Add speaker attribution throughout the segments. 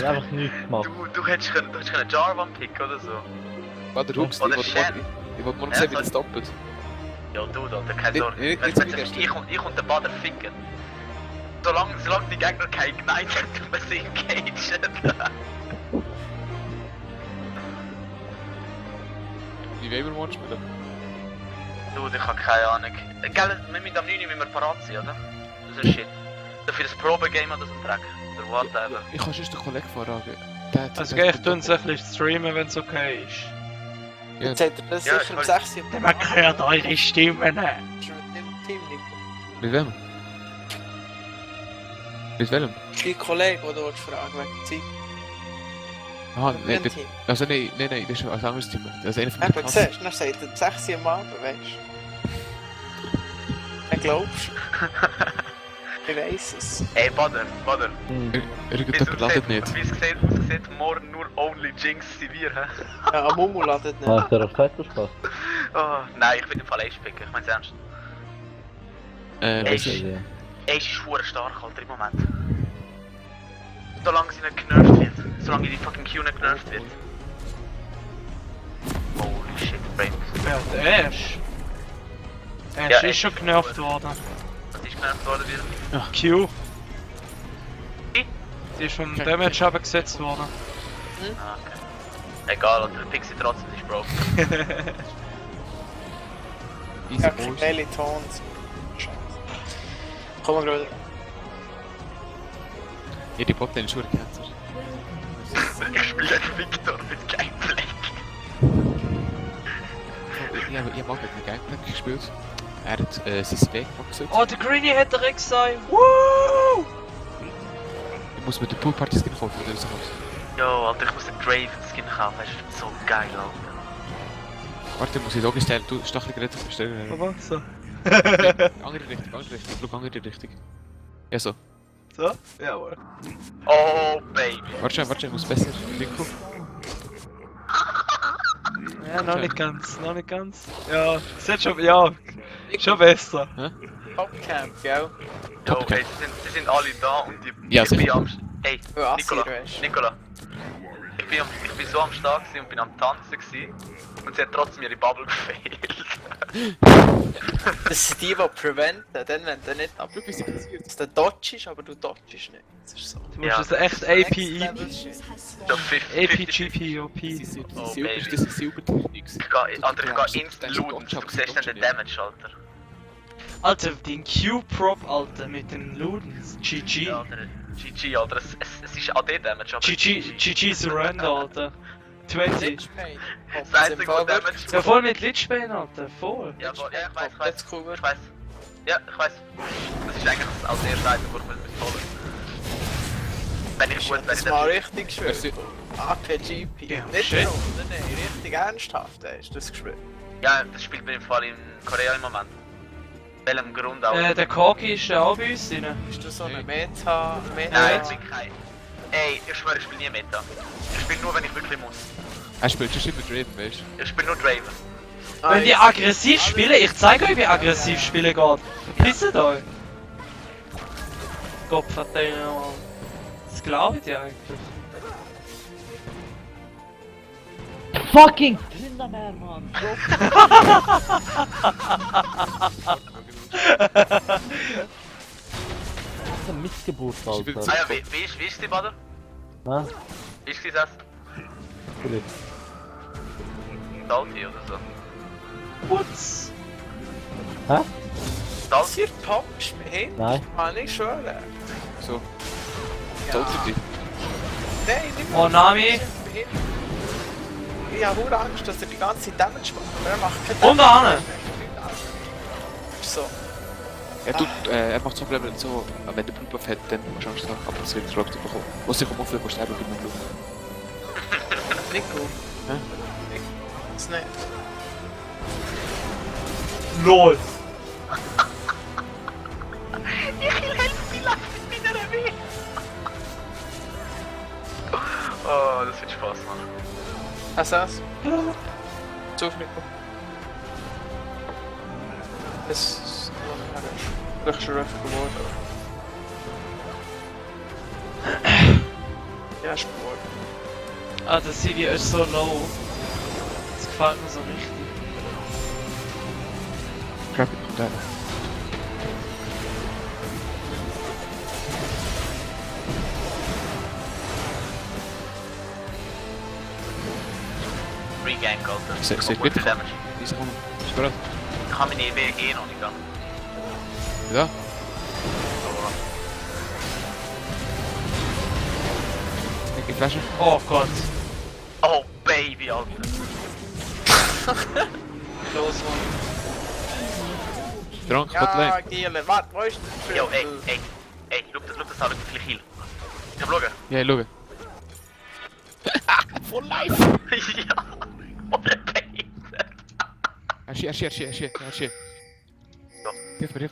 Speaker 1: Einfach nichts gemacht.
Speaker 2: Du hättest können Jarvan picken oder so.
Speaker 3: Warte, Rups,
Speaker 2: Oder
Speaker 3: ich
Speaker 2: Shen.
Speaker 3: wollte morgen sehen, wie das doppelt.
Speaker 2: Ja, du da, keine
Speaker 3: Nee,
Speaker 2: Sorge.
Speaker 3: nee,
Speaker 2: Weißt
Speaker 3: nicht
Speaker 2: du,
Speaker 3: so wie
Speaker 2: ich und der Bader ficken. Solange die Gegner keinen Ignite haben, tun wir sie engagen.
Speaker 3: Wie wollen wir morgen spielen?
Speaker 2: Du, ich hab keine Ahnung. Gell, mit am 9 müssen wir parat sein, oder? Das ist Shit. Für das Probegame oder so ein Dreck. Oder whatever.
Speaker 3: Ich kann sonst den Kollegen fragen.
Speaker 4: Also gell, ich tue es ein bisschen streamen, wenn es okay ist.
Speaker 3: Ja,
Speaker 5: Jetzt hat er das
Speaker 2: Ja,
Speaker 5: sicher um
Speaker 2: ich
Speaker 5: 6 Uhr.
Speaker 4: Man hört eure Stimmen.
Speaker 5: Schon mit dem Team, Nico.
Speaker 3: mit wem? Mit welchem?
Speaker 5: Dein Kollege, den du fragen willst, wegen
Speaker 3: Aha,
Speaker 5: Zeit.
Speaker 3: nein,
Speaker 5: Mit dem Team.
Speaker 3: also nein, das ist ein anderes Team. Das ist einer von
Speaker 5: Eben,
Speaker 3: den
Speaker 5: siehst du, dann sagt er um 6 Uhr am Abend, weißt du. Dann glaubst du. Ich weiss es.
Speaker 2: Ey, Bader.
Speaker 3: Irgendjemand ladet nicht.
Speaker 2: Wie es sieht, morgen nur Only Jinx sind wir, hä?
Speaker 5: Ja, am Mumu ladet nicht.
Speaker 1: Hast du auf Zeit Spaß?
Speaker 2: Oh, nein, ich will im Fall Ace picken, ich mein's ernst.
Speaker 3: Was
Speaker 2: Ey.
Speaker 3: ist?
Speaker 2: Ace ist schwur stark, Alter, im Moment. Solange sie nicht genervt wird. Solange die fucking Q nicht genervt wird. Holy shit, Brains.
Speaker 4: Wer der Ash? Ash
Speaker 2: Ja,
Speaker 4: ist
Speaker 2: Ash
Speaker 4: schon genervt worden.
Speaker 2: Was ist genervt worden wieder?
Speaker 4: Q.
Speaker 2: Wie?
Speaker 4: Die ist vom Damage abgesetzt worden.
Speaker 2: Ah, okay. Egal, Alter, pick sie trotzdem, sie ist broken.
Speaker 3: Easy
Speaker 5: Ja,
Speaker 3: Balls.
Speaker 5: Kelly Tons. Scheiße. Komm mal, Bruder.
Speaker 3: Ja, die Botlane ist schon ein Cancer.
Speaker 2: Ich spiele einen Victor mit Gameplay.
Speaker 3: Ich habe auch mit dem Gameplay gespielt. Er hat sein Weg gemacht.
Speaker 4: Oh, der Greenie hat der Rex sein. Woo!
Speaker 3: Ich muss mir den Pool Party Skin kaufen, oder so.
Speaker 2: Jo, Alter, ich muss den Draven Skin kaufen, das ist so geil, Alter.
Speaker 3: Warte, muss ich Login stellen, du Stachelgerät bestellen.
Speaker 4: Aber so.
Speaker 3: Andere Richtung, schau andere Richtung. Ja, so.
Speaker 4: So? Jawohl.
Speaker 2: Oh, Baby.
Speaker 3: Warte, ich muss besser. Nico.
Speaker 4: Ja, noch nicht ganz, noch nicht ganz. Ja, sieht schon, ja, schon besser.
Speaker 5: Topcamp, gell?
Speaker 2: Jo,
Speaker 3: Okay.
Speaker 2: ey, sie sind alle da und die...
Speaker 3: Ja,
Speaker 2: ich bin
Speaker 3: sicher.
Speaker 2: am... Ey,
Speaker 5: Ja,
Speaker 2: Nicola,
Speaker 5: Assir, weisst du.
Speaker 2: Nicola. Ich bin so am Start gewesen und bin am Tanzen gewesen. Und sie hat trotzdem ihre Bubble gefehlt.
Speaker 5: Das sind die preventen, dann wenn du nicht ab...
Speaker 3: Schau, wie sie passiert.
Speaker 5: Dass du dodgest, aber du dodgest nicht. Das ist so.
Speaker 4: Du musst
Speaker 2: Ja.
Speaker 4: es echt
Speaker 5: Next
Speaker 4: API,
Speaker 5: Level Shit.
Speaker 2: So 50.
Speaker 4: APGP, OP.
Speaker 2: Oh, baby.
Speaker 3: Das ist Silbertechnik.
Speaker 2: Ich geh instant looten, du siehst dann den Damage, Alter.
Speaker 4: Alter, den Q-Prop, Alter, mit den Ludens. GG.
Speaker 2: Ja, Alter, GG, Alter, es ist AD-Damage, aber...
Speaker 4: GG Surrender, Alter. 20.
Speaker 5: Lichbane.
Speaker 2: Das einzige, was Damage...
Speaker 4: Ja, voll mit Lichbane, Alter, voll.
Speaker 2: Ja, ich weiß,
Speaker 5: Let's go,
Speaker 2: ich weiß. Ja, ich weiß. Das ist eigentlich das als erste Item, wo ich mit holen. Wenn ich gut, wenn
Speaker 5: Das
Speaker 2: ich
Speaker 5: mal
Speaker 2: dann...
Speaker 5: richtig gespielt. APGP.
Speaker 4: Ja,
Speaker 5: Nicht
Speaker 4: shit.
Speaker 5: so, nein, richtig ernsthaft hast du das gespielt.
Speaker 2: Ja, das spielt mir im Fall in Korea im Moment. Welchem Grund auch?
Speaker 4: Der Kogi ist ja auch bei uns drin.
Speaker 5: Bist du so eine Meta...
Speaker 2: Nein, ich bin kein... Ey, ich schwöre, ich spiele nie Meta. Ich spiele nur, wenn ich wirklich muss.
Speaker 3: Er spielt schon immer Draven, weißt du?
Speaker 2: Ich spiele nur Draven.
Speaker 4: Wenn die aggressiv spielen, ich zeige euch, wie aggressiv spielen geht. Verpisst euch! Gott verteilen, Mann. Das glaubt ihr eigentlich.
Speaker 1: Fucking Tryndamere, Mann! Das ist eine Missgeburt, Alter.
Speaker 2: Ah ja, wie ist die, Bader?
Speaker 1: Na,
Speaker 2: Wie ist die das?
Speaker 1: Philipp.
Speaker 2: Dalti oder so.
Speaker 4: Putz!
Speaker 1: Hä?
Speaker 5: Das
Speaker 2: Dalti?
Speaker 5: hier Punch mir
Speaker 1: Nein.
Speaker 5: Kann ich schwören.
Speaker 3: So. Sollte dich.
Speaker 5: Nein, nicht
Speaker 4: Oh, Nami.
Speaker 5: Ich habe hure Angst, dass er die ganze Zeit Damage macht, aber er macht keinen
Speaker 4: Und Arne!
Speaker 5: So.
Speaker 3: Er tut, er macht so Probleme so, wenn der Blutbuff hat, dann musst du Angst haben, aber es wird zurück zu bekommen. Was ich auch viel von sterben beim Blut.
Speaker 5: Nico.
Speaker 3: Hä?
Speaker 5: Das ist nicht.
Speaker 4: LOL!
Speaker 2: Oh, das wird Spaß machen.
Speaker 5: Hast du das? Zuf, Nico. Das ist... Vielleicht schon rough geworden. der Spur.
Speaker 4: Ah, der Silvio ist so low. Das gefällt mir so richtig.
Speaker 3: Crap, kommt einer.
Speaker 2: Regank, Alter.
Speaker 3: Seht
Speaker 2: Gut
Speaker 3: bitte.
Speaker 2: für Damage.
Speaker 3: Diese kommen. Ist bereit?
Speaker 2: Ich kann meine EWG noch nicht gehen.
Speaker 3: Ja. Ich flashen.
Speaker 4: Oh Gott.
Speaker 2: Oh, Baby, Alter.
Speaker 4: Close one.
Speaker 3: Drank,
Speaker 5: Ja,
Speaker 3: Botlane.
Speaker 5: Giele, warte, wo ist der
Speaker 2: Yo, ey,
Speaker 5: Viertel?
Speaker 2: schau das an, wirklich Heal. Ich hab schauen.
Speaker 3: Ja, schau.
Speaker 2: Full life! Ja! Ohne Pain!
Speaker 3: Archie.
Speaker 2: So.
Speaker 3: Hilf mir.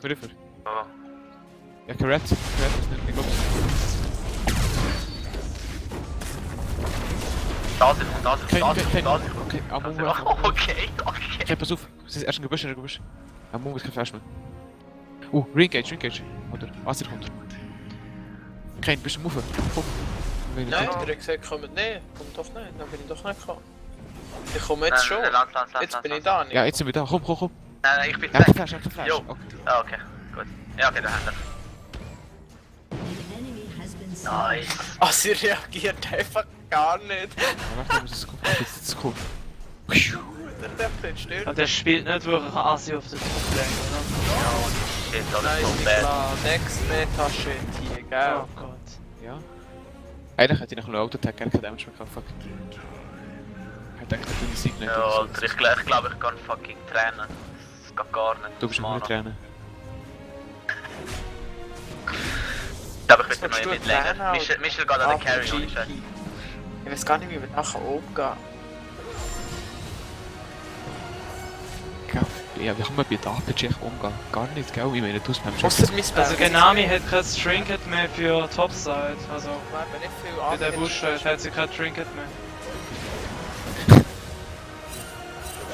Speaker 2: Oh.
Speaker 3: Ja, Carrot ist nicht gut.
Speaker 2: Da sind und da sind,
Speaker 3: Kein,
Speaker 2: da sind, da sind.
Speaker 3: okay,
Speaker 2: Okay.
Speaker 3: Okay, pass auf. Es ist erst ein Gebüsch. Am Moment kein Flash mehr. Ringage. Oder Wasser kommt. Kein, bist du Muffe? Komm. Wenn
Speaker 5: Nein,
Speaker 3: ich
Speaker 5: der hat gesagt, kommt nicht. Komm doch nicht, dann bin ich doch nicht gekommen. Ich komme jetzt schon. Jetzt bin ich da nicht.
Speaker 3: Ja, jetzt sind wir da. Komm.
Speaker 2: Nein, ich bin
Speaker 3: Ja,
Speaker 2: weg.
Speaker 3: Flash.
Speaker 2: Jo.
Speaker 3: Okay.
Speaker 2: Ah, okay. Gut. Ja, okay, da haben wir. Nice.
Speaker 5: Ah, sie reagiert einfach gar nicht.
Speaker 3: Warte, das ist gut. Jetzt ist es cool.
Speaker 5: Der bleibt stehen.
Speaker 4: Und der spielt nicht wirklich Asi auf der Top-Lane, oder?
Speaker 2: Shit, das
Speaker 5: Nein,
Speaker 2: ist so
Speaker 5: ist
Speaker 2: bad.
Speaker 5: klar. Next Meta-Shit hier, gell?
Speaker 4: Oh Gott.
Speaker 3: Ja. Eigentlich hätte ich noch einen Auto-Tag gerne keinen Damage mehr gehabt. Fuck. Ich denke, ich bin Sieg nicht.
Speaker 2: Ja, Alter, ich glaube, ich kann fucking tränen. Das geht gar nicht.
Speaker 3: Du bist noch nicht Tränen.
Speaker 2: Ich glaube, ich
Speaker 5: Was
Speaker 2: will noch
Speaker 5: willst
Speaker 2: nicht
Speaker 5: du
Speaker 2: länger.
Speaker 5: tränen, Alter?
Speaker 2: Michel geht an den Carry, ohne Scheiß.
Speaker 5: Ich weiß gar nicht, wie wir nachher umgehen.
Speaker 3: Ja, wie kann man bei der RPG umgehen? Gar nicht, gell? Ich meine, du hast beim
Speaker 5: Ausser mein Spell.
Speaker 4: Also Genami hat kein Trinket mehr für Topside. Also
Speaker 5: Wir haben nicht viel
Speaker 4: für den
Speaker 5: Arbeit.
Speaker 4: Bush hat sie kein Trinket mehr.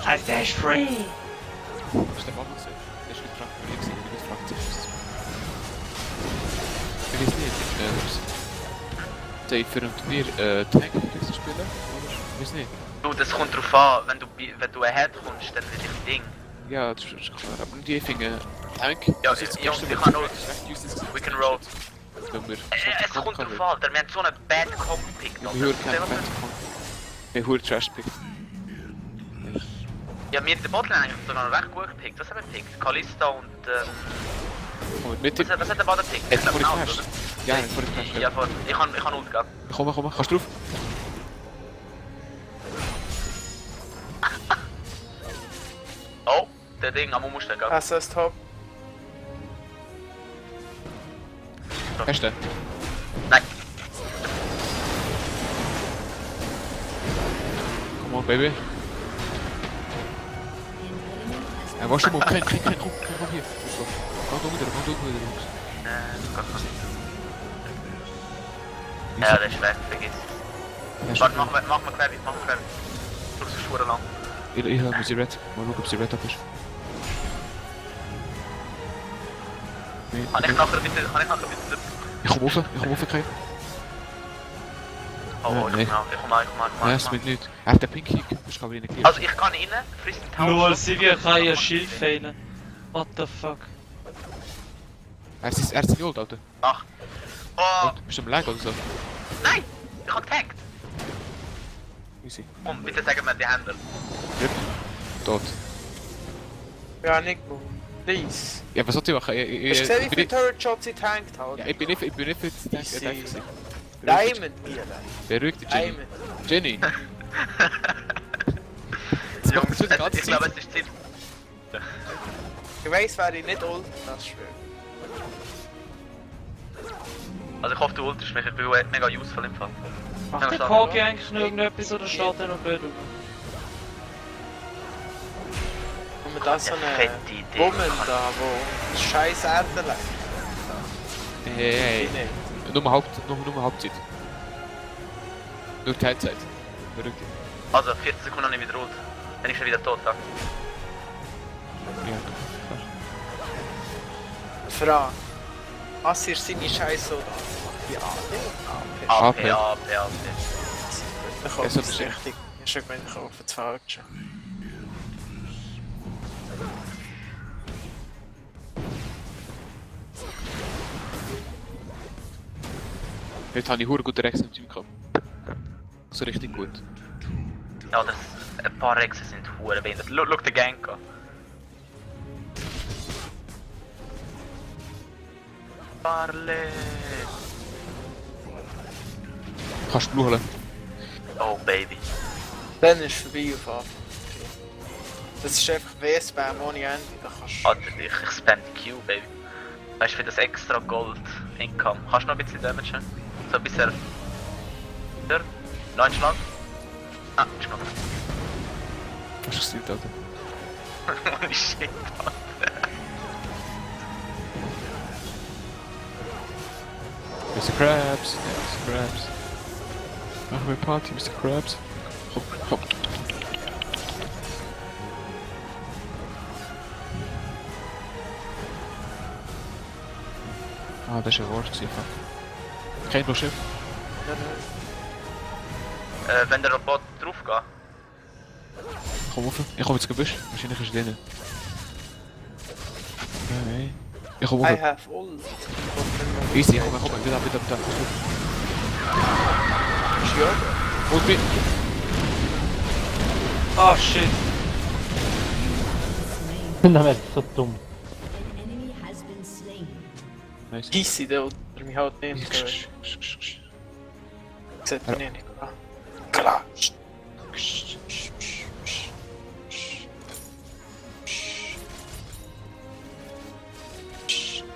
Speaker 4: Also der ist free!
Speaker 3: Was ist der Mann gesehen? Der ist gefragt, wie ich gesehen habe, gefragt sich. Ich weiß nicht, für ein Turnier Tank zu spielen? Oder? Ich weiß nicht.
Speaker 2: Du, das kommt drauf an, wenn du ahead kommst, dann will ich Ding.
Speaker 3: Ja, das ist klar, aber die finden Tank.
Speaker 2: Ja,
Speaker 3: das ist das
Speaker 2: Jungs,
Speaker 3: Erste,
Speaker 2: ich
Speaker 3: was
Speaker 2: kann nur-
Speaker 3: recht useless
Speaker 2: We can roll.
Speaker 3: Wenn wir
Speaker 2: Es kommt drauf an, wir haben so einen bad Comp gepickt.
Speaker 3: Ja,
Speaker 2: Alter.
Speaker 3: wir hören
Speaker 2: Stell
Speaker 3: keinen
Speaker 2: dir
Speaker 3: Band
Speaker 2: vor-
Speaker 3: von. Wir hören Trash Pick.
Speaker 2: Ja, wir in der Botlane eigentlich sogar noch recht gut gepickt. Was haben wir gepickt? Kalista und
Speaker 3: Und mit dem.
Speaker 2: was hat der Bader gepickt?
Speaker 3: Jetzt vor
Speaker 2: glaub,
Speaker 3: dem
Speaker 2: Naut,
Speaker 3: Crash.
Speaker 2: oder?
Speaker 3: Ja, vor dem Crash.
Speaker 2: Ja, voll. Ich kann Ult geben.
Speaker 3: Komm, kannst du drauf?
Speaker 2: Oh, der Ding, am Umsteigen. gell?
Speaker 5: SS Top.
Speaker 3: Hast du den?
Speaker 2: Nein.
Speaker 3: Come on, baby. Ja, warte mal, komm hier. Komm wieder, Jungs.
Speaker 2: Ja, der ist weg, vergiss.
Speaker 3: Ja,
Speaker 2: Warte, mach mal Query. Du bist schon lang.
Speaker 3: Ich habe sie red. Mal schauen, ob sie red ab ist.
Speaker 2: Kann ich nachher bitte...
Speaker 3: Ich komm rauf, Kai.
Speaker 2: Oh,
Speaker 3: Nee.
Speaker 2: ich komm
Speaker 3: Ja, es wird nicht. Er hat den Pink Kick, das kann aber nicht
Speaker 2: Also ich kann rein, friss den Tower.
Speaker 4: Nur Silvio kann ihr Schild fehlen. What the fuck?
Speaker 3: Er ist Gold, Alter.
Speaker 2: Ach. Oh,
Speaker 3: Bist du im Lag oder so?
Speaker 2: nein! Ich hab tagged.
Speaker 3: Easy.
Speaker 2: Und bitte sagen mir die Hände.
Speaker 3: Rip. Tot.
Speaker 5: Ja, Nico. Please.
Speaker 3: Ja, was soll ich machen?
Speaker 5: Hast du gesehen, wie viele Turret-Shots sie tankt hat?
Speaker 3: Ja, ich bin nicht für die
Speaker 5: Easy.
Speaker 3: Tank.
Speaker 5: Diamond, Giele.
Speaker 3: Beruhig dich, Jenny.
Speaker 5: Diamond.
Speaker 3: Jenny! Das macht
Speaker 2: Jungs,
Speaker 3: so die ganze
Speaker 2: ich glaube,
Speaker 3: Zeit.
Speaker 2: es ist Zeit.
Speaker 5: Ich weiss, wer ich nicht ult, das schwör.
Speaker 2: Also ich hoffe, du ultest mich, ich bin mega useful im Fall.
Speaker 4: Macht der Kogi eigentlich noch irgendetwas oder steht er noch blöd rum?
Speaker 5: Und wir da so
Speaker 2: Ja,
Speaker 5: eine
Speaker 2: fette Idee.
Speaker 5: Woman da, wo scheiß Erde legt.
Speaker 3: Hey,
Speaker 5: Ich nicht.
Speaker 3: nur Hauptzeit. Nur Teilzeit. Beruhig dich.
Speaker 2: Also 40 Sekunden habe ich wieder ult. Dann ist er wieder tot, ja.
Speaker 3: Ja.
Speaker 5: Frage. Was ist seine Scheiße oder? die AD und AP.
Speaker 2: AP,
Speaker 3: AP.
Speaker 2: AP, AP.
Speaker 5: Da kommt
Speaker 3: so
Speaker 5: es
Speaker 3: bestimmt.
Speaker 5: richtig. Ich hab schon gemeint, ich kaufe das Falsche.
Speaker 3: Heute habe ich hure gute Rex im Team gehabt. So richtig gut.
Speaker 2: Ja, ein paar Rexen sind hure behindert. Schau den Gang an. Parle!
Speaker 3: Kannst du bluchen?
Speaker 2: Oh Baby.
Speaker 5: Dann ist es vorbei auf Anfang. Das ist einfach W-Spam ohne Ende. Da kannst du...
Speaker 2: Alter, ich spam die Q, Baby. Weißt du, für das extra Gold Income. Kannst du noch ein bisschen Damage haben? So ein bisschen. Hier. 9 Schlag. Ah, ist gut.
Speaker 3: Hast du gesehen, Alter?
Speaker 2: Holy shit, Alter.
Speaker 3: Mr. Krabs. Ja, Mr. Krabs. Machen wir Party, Mr. Krabs. Hopp, hopp. Ah, das war ein Wort gewesen, fuck. Kein Blutschiff.
Speaker 2: Wenn der Robot drauf geht.
Speaker 3: Komm rauf. Ich komm ins Gebüsch. Wahrscheinlich ist er drinnen. Nein. Ich komm
Speaker 5: I
Speaker 3: rauf.
Speaker 5: have all.
Speaker 3: Easy, komm. Wieder.
Speaker 5: Ist ja.
Speaker 3: Und bin.
Speaker 4: Oh shit.
Speaker 1: Dann wäre so dumm.
Speaker 6: An enemy has been slain.
Speaker 3: Nice.
Speaker 5: Easy, der oder mich halt nicht. Sieht man nicht. Klar.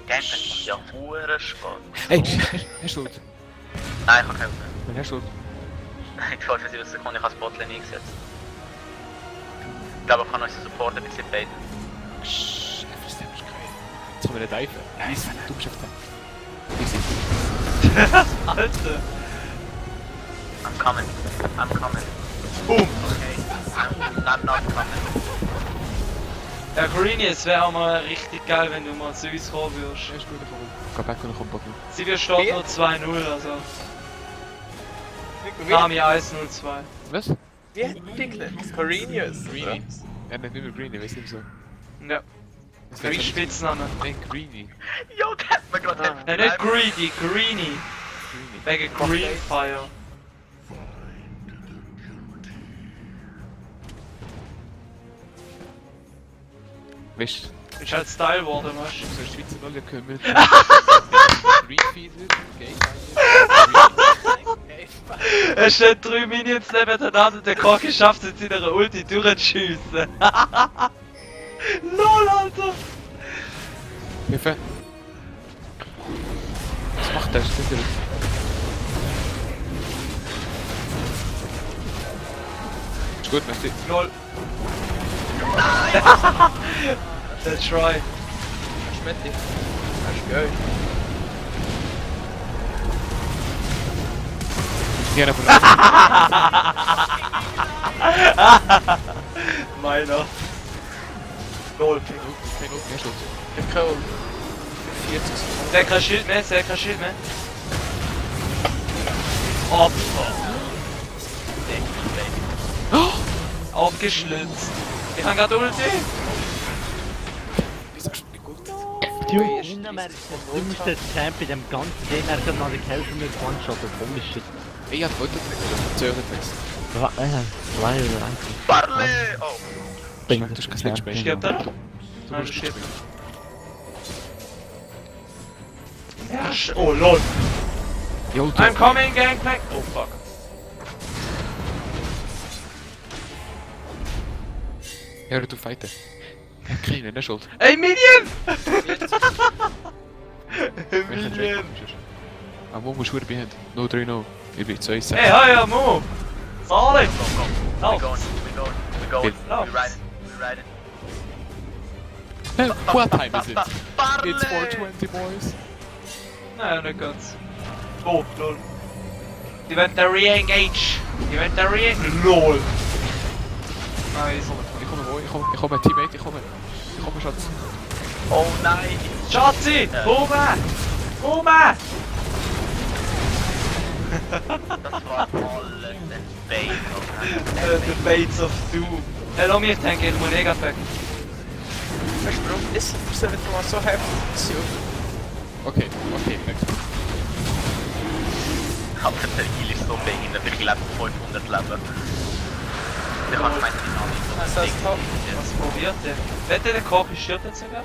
Speaker 2: Gameplay macht ja hure Spaß.
Speaker 3: Hey, hast du Ult?
Speaker 2: Nein, ich hab keine.
Speaker 3: Wann hast du Ult?
Speaker 2: In 75 Sekunden, ich habe das Botlane eingesetzt. Ich glaube, ich kann unseren Support ein bisschen baiten.
Speaker 3: Jetzt kommen wir nicht reifen. Easy, du bist einfach da. Easy.
Speaker 4: Alter.
Speaker 2: I'm coming. Boom! Okay. I'm not coming.
Speaker 4: Ja, Greenie, es wäre auch mal richtig geil, wenn du mal zu uns kommen würdest.
Speaker 3: Ja, ist gut, ich komme. Geh back und komm Botten.
Speaker 4: Sie wir steht nur 2-0, also. Nami 1-0-2.
Speaker 3: Was?
Speaker 5: Wie hat die genannt? Corinius.
Speaker 3: Greenie. Ja, nicht mehr Greenie, weißt du nicht so.
Speaker 4: Ja, wie Spitzname.
Speaker 3: Nein, Greenie.
Speaker 2: Yo, der hat mir gerade
Speaker 4: Nein, nicht Greedy, Greenie.
Speaker 3: Greenie.
Speaker 4: Wegen Greenfire.
Speaker 3: Weißt du,
Speaker 4: Ist halt Style geworden, weißt du?
Speaker 3: so Schweizer Leute kommen. Greenfeeder, Gay.
Speaker 4: Es stehen 3 Minions nebeneinander, der Koch schafft es in seiner Ulti durchzuschiessen. LOL, Alter!
Speaker 3: Hilfe! Was macht der? Stimmt der? Ist gut, merci.
Speaker 4: LOL. Der Try.
Speaker 5: Schmetti. Das ist geil.
Speaker 3: Die haben aber
Speaker 4: Meiner. LOL.
Speaker 3: kein Ult mehr Schutz.
Speaker 5: Ich hab keine 40 Sekunden.
Speaker 4: Der hat kein Schild mehr, der hat kein Schild mehr. Opfer. Aufgeschlitzt. Ich hab grad Ulti.
Speaker 3: Wieso ist nicht gut?
Speaker 1: Du musst jetzt campen in dem ganzen Ding, er kann noch die Hälfte mit One-Shot, komisch shit.
Speaker 3: Ich hab heute verzögert wechseln.
Speaker 1: Zwei oder eins.
Speaker 2: Parle! Oh.
Speaker 3: Du hast kein Sledge mehr.
Speaker 4: Stirbt er?
Speaker 3: Du
Speaker 4: Ah,
Speaker 3: musst
Speaker 4: shit.
Speaker 3: spielen.
Speaker 4: Ja, oh lol.
Speaker 3: Ja, Ult.
Speaker 4: I'm coming, Gangplank. Oh fuck.
Speaker 3: Hör du fighten. Keine, nicht schuld.
Speaker 4: Ey, Minion!
Speaker 3: Minion! Aber wo musst du behind? No 3-0. Ich bin 2-6.
Speaker 4: Hey, hi, Mo! Solid!
Speaker 2: We
Speaker 4: Oh,
Speaker 2: going.
Speaker 4: Lauf.
Speaker 2: We riding.
Speaker 3: What time is it?
Speaker 2: Parle!
Speaker 3: It's 4:20, boys.
Speaker 4: nein, nicht ganz. Oh, lol. Die werden da re-engage. LOL. Nice.
Speaker 3: Ich komme, Teammate, ich komme, Schatz.
Speaker 2: Oh nein!
Speaker 4: Schatzi! Komme!
Speaker 2: Das war alles ein Bait,
Speaker 4: The Bates of Doom. Hey, lass mich denken, ich muss eh grad weg.
Speaker 5: Weißt du, warum ist es wieder mal so heftig?
Speaker 3: Okay, weg.
Speaker 2: Aber der Heal ist so behindert, ich lebe 500 Leben. Der kann mein Dynamik so
Speaker 5: Was heißt top?
Speaker 4: Was probiert der? Wette, der Koch ist stirbt jetzt sogar?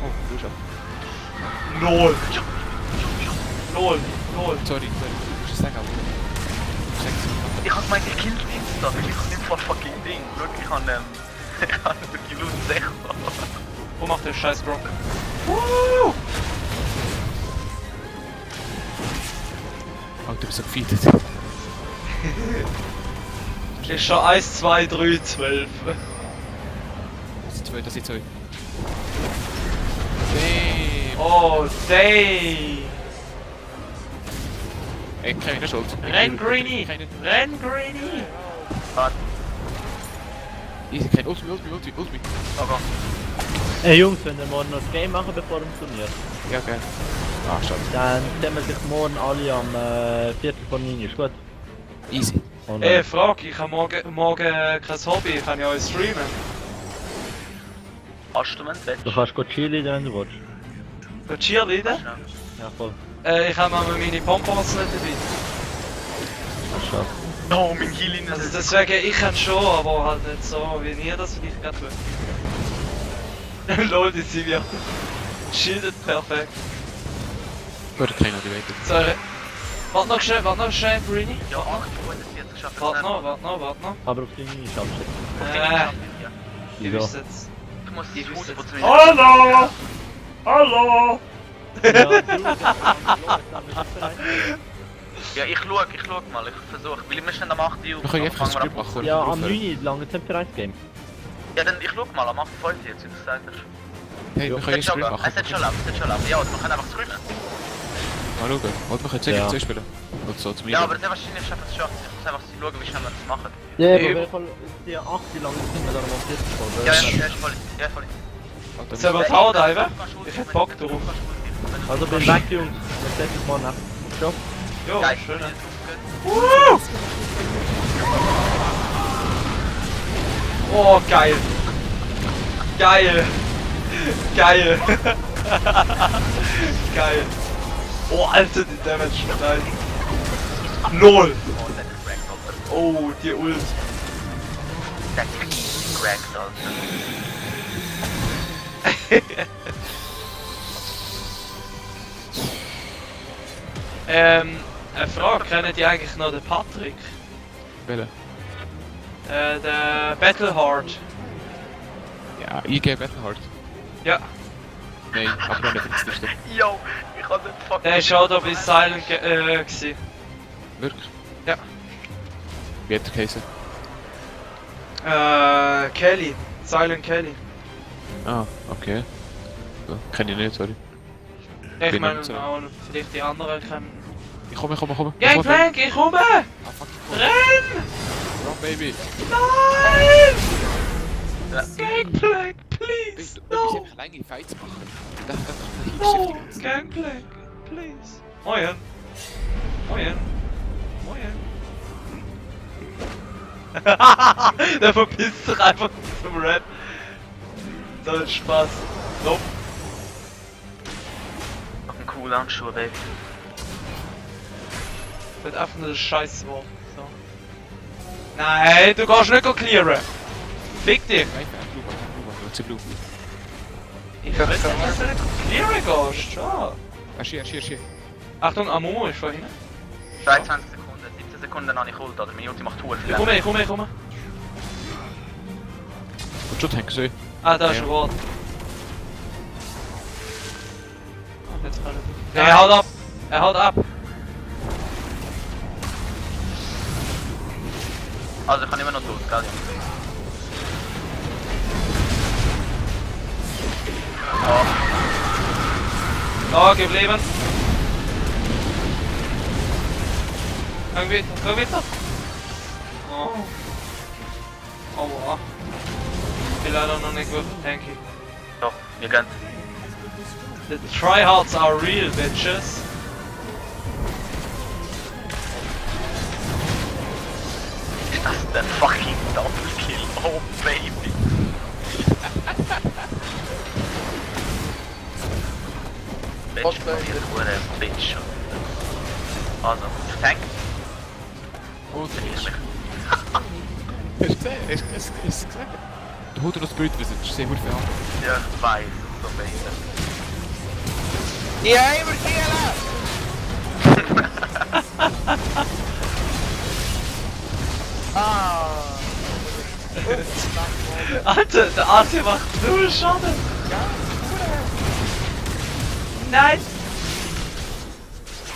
Speaker 3: Oh, du schon.
Speaker 4: Null! Null!
Speaker 3: Sorry. Ich sag aber.
Speaker 2: Ich hab gemeint, ich kill ihn da, weil ich nicht voll fucking Ding. Wirklich, ich habe wirklich Loot 6.
Speaker 4: Wo macht der scheiß Drop?
Speaker 3: Oh, du bist so gefeedet.
Speaker 4: Ist schon 1, 2, 3, 12.
Speaker 3: Das sind zwei. Damn!
Speaker 4: Oh, dang!
Speaker 3: Ey, keine Schuld.
Speaker 4: Renn, Greenie!
Speaker 3: Keine...
Speaker 4: Renn, Greenie!
Speaker 3: Easy, kein Ulti.
Speaker 2: Aber
Speaker 1: Hey Jungs, wenn wir morgen noch das Game machen bevor dem Turnier,
Speaker 3: Ja, geil. Ah, schade.
Speaker 1: dann sehen wir sich morgen alle am Viertel von 9 Uhr, ist gut?
Speaker 3: Easy.
Speaker 1: Und,
Speaker 4: Ey, Frage, ich habe morgen kein Hobby, ich kann ja euch streamen.
Speaker 2: hast du einen Fetch?
Speaker 1: du kannst gut chillen, wenn du willst.
Speaker 4: Go Cheerleader?
Speaker 1: Ja, voll.
Speaker 4: Ich habe aber meine Pompons nicht dabei.
Speaker 1: Das ist schade.
Speaker 2: No, mein Heal in
Speaker 4: Also deswegen, ich kann schon, aber halt nicht so, wie ihr das vielleicht gerade tut. Lol, die sind ja schildert perfekt.
Speaker 3: Oder keiner, die weiter.
Speaker 4: Sorry. Warte noch schnell, Greenie.
Speaker 2: Ja, 8 Minuten, 40 schafft
Speaker 4: Warte noch.
Speaker 1: Aber auf die 9 Uhr schaffst du es.
Speaker 2: Ja.
Speaker 4: Ich wüsste jetzt.
Speaker 2: Ich muss die Fuß putzen.
Speaker 4: Hallo! Hallo!
Speaker 1: Ja, du, dann bist du bereit.
Speaker 2: Ja, ich schau mal, ich versuche. Weil wir sind am 8 Uhr.
Speaker 3: Wir können einfach einen Stream machen.
Speaker 1: Ja, am 9 Uhr lange Zeit für ein Game.
Speaker 2: Ja, dann ich schau mal, am 8 Uhr jetzt, wie du gesagt hast.
Speaker 3: Hey, wir können einen Stream machen.
Speaker 2: Es hat schon laufen. Ja, wir können einfach zurück.
Speaker 3: Mal schauen. Wollt wir können
Speaker 1: Ja.
Speaker 3: 2 spielen? Oder so, zum
Speaker 2: Ja, aber sehr wahrscheinlich schaffen wir es schon. Ich muss einfach schauen, wie schnell wir das machen.
Speaker 1: Ja, aber auf jeden Fall die 8 Uhr lange sind wir dann am 40 voll.
Speaker 2: Ja, voll.
Speaker 4: Sollen wir Tower diven? Ich hätte Bock drauf.
Speaker 1: Also bin weg, Jungs. Wir sehen uns morgen nach. Ciao.
Speaker 4: Jo,
Speaker 2: Geil,
Speaker 4: schön.
Speaker 2: schön.
Speaker 4: Oh, geil. Geil. Geil. Geil. Oh, Alter, die Damage. Nice. LOL.
Speaker 2: Oh, der ist cracked, Alter.
Speaker 4: Oh, die Ult.
Speaker 2: Der ist cracked, Alter.
Speaker 4: Eine Frage, kennen die eigentlich noch den Patrick?
Speaker 3: Welchen?
Speaker 4: Der Battlehard.
Speaker 3: Ja, IG Battlehard.
Speaker 4: Ja,
Speaker 3: Nein, aber noch nicht für das Liste.
Speaker 2: Yo, ich hab den fucking...
Speaker 4: der ist auch da bei Silent gewesen.
Speaker 3: Wirklich?
Speaker 4: Ja.
Speaker 3: Wie hat der geheißen?
Speaker 4: Kelly. Silent Kelly.
Speaker 3: Ah, okay. So, kenn ich nicht, sorry.
Speaker 4: Ich
Speaker 3: Bin
Speaker 4: meine,
Speaker 3: nicht so.
Speaker 4: auch vielleicht die anderen kennen.
Speaker 3: Ich komme.
Speaker 4: Gangplank, ich komme!
Speaker 3: Ah, fuck.
Speaker 4: Renn!
Speaker 3: Run, baby!
Speaker 4: Nein!
Speaker 2: Ja.
Speaker 4: Gangplank, please!
Speaker 3: Du
Speaker 4: No!
Speaker 3: einfach lange Fights machen. Das ist
Speaker 4: No! Gangplank, please! Moin! Moin! Moin! Der verpisst sich einfach zum Red. Das ist Spaß. Nope.
Speaker 2: Noch ein cooler Handschuh, Baby.
Speaker 4: Wird einfach nur das Scheißwort. So. Nein, du kannst nicht clearen! Fick dich!
Speaker 3: Blue.
Speaker 4: Ich weiß nicht, dass du nicht clearen gehst. Schau.
Speaker 3: Hier.
Speaker 4: Achtung, Amumu ist vorhin.
Speaker 2: 23 Sekunden, 17 Sekunden habe ich Ult, oder? Meine Ulti macht Tour.
Speaker 4: Ich komme.
Speaker 3: Und schon tanken sie.
Speaker 4: Ah, da ist
Speaker 3: Ja.
Speaker 4: ein Wort. Jetzt kann er. Er haut ab! Er haut ab!
Speaker 2: Also ich kann immer noch tot, gell?
Speaker 4: Da, geblieben! Komm weiter! Oh. Aua. Ich bin leider noch nicht gut, thank you.
Speaker 2: Doch, wir gehen.
Speaker 4: The tryhards are real, bitches!
Speaker 2: Ist das der fucking Double Kill? Oh baby! Mensch, wieder hure Bitch. Also, Tank.
Speaker 3: Gut.
Speaker 2: Verliere mich.
Speaker 3: Hast du gesehen? Hast du gesehen? Du holst noch Spirit Wizard, das ist sehr gut für an.
Speaker 2: Ja, ich weiss, so weiter.
Speaker 5: Die Heimer killen! Ah!
Speaker 4: Alter, der AC macht null Schaden! Nein!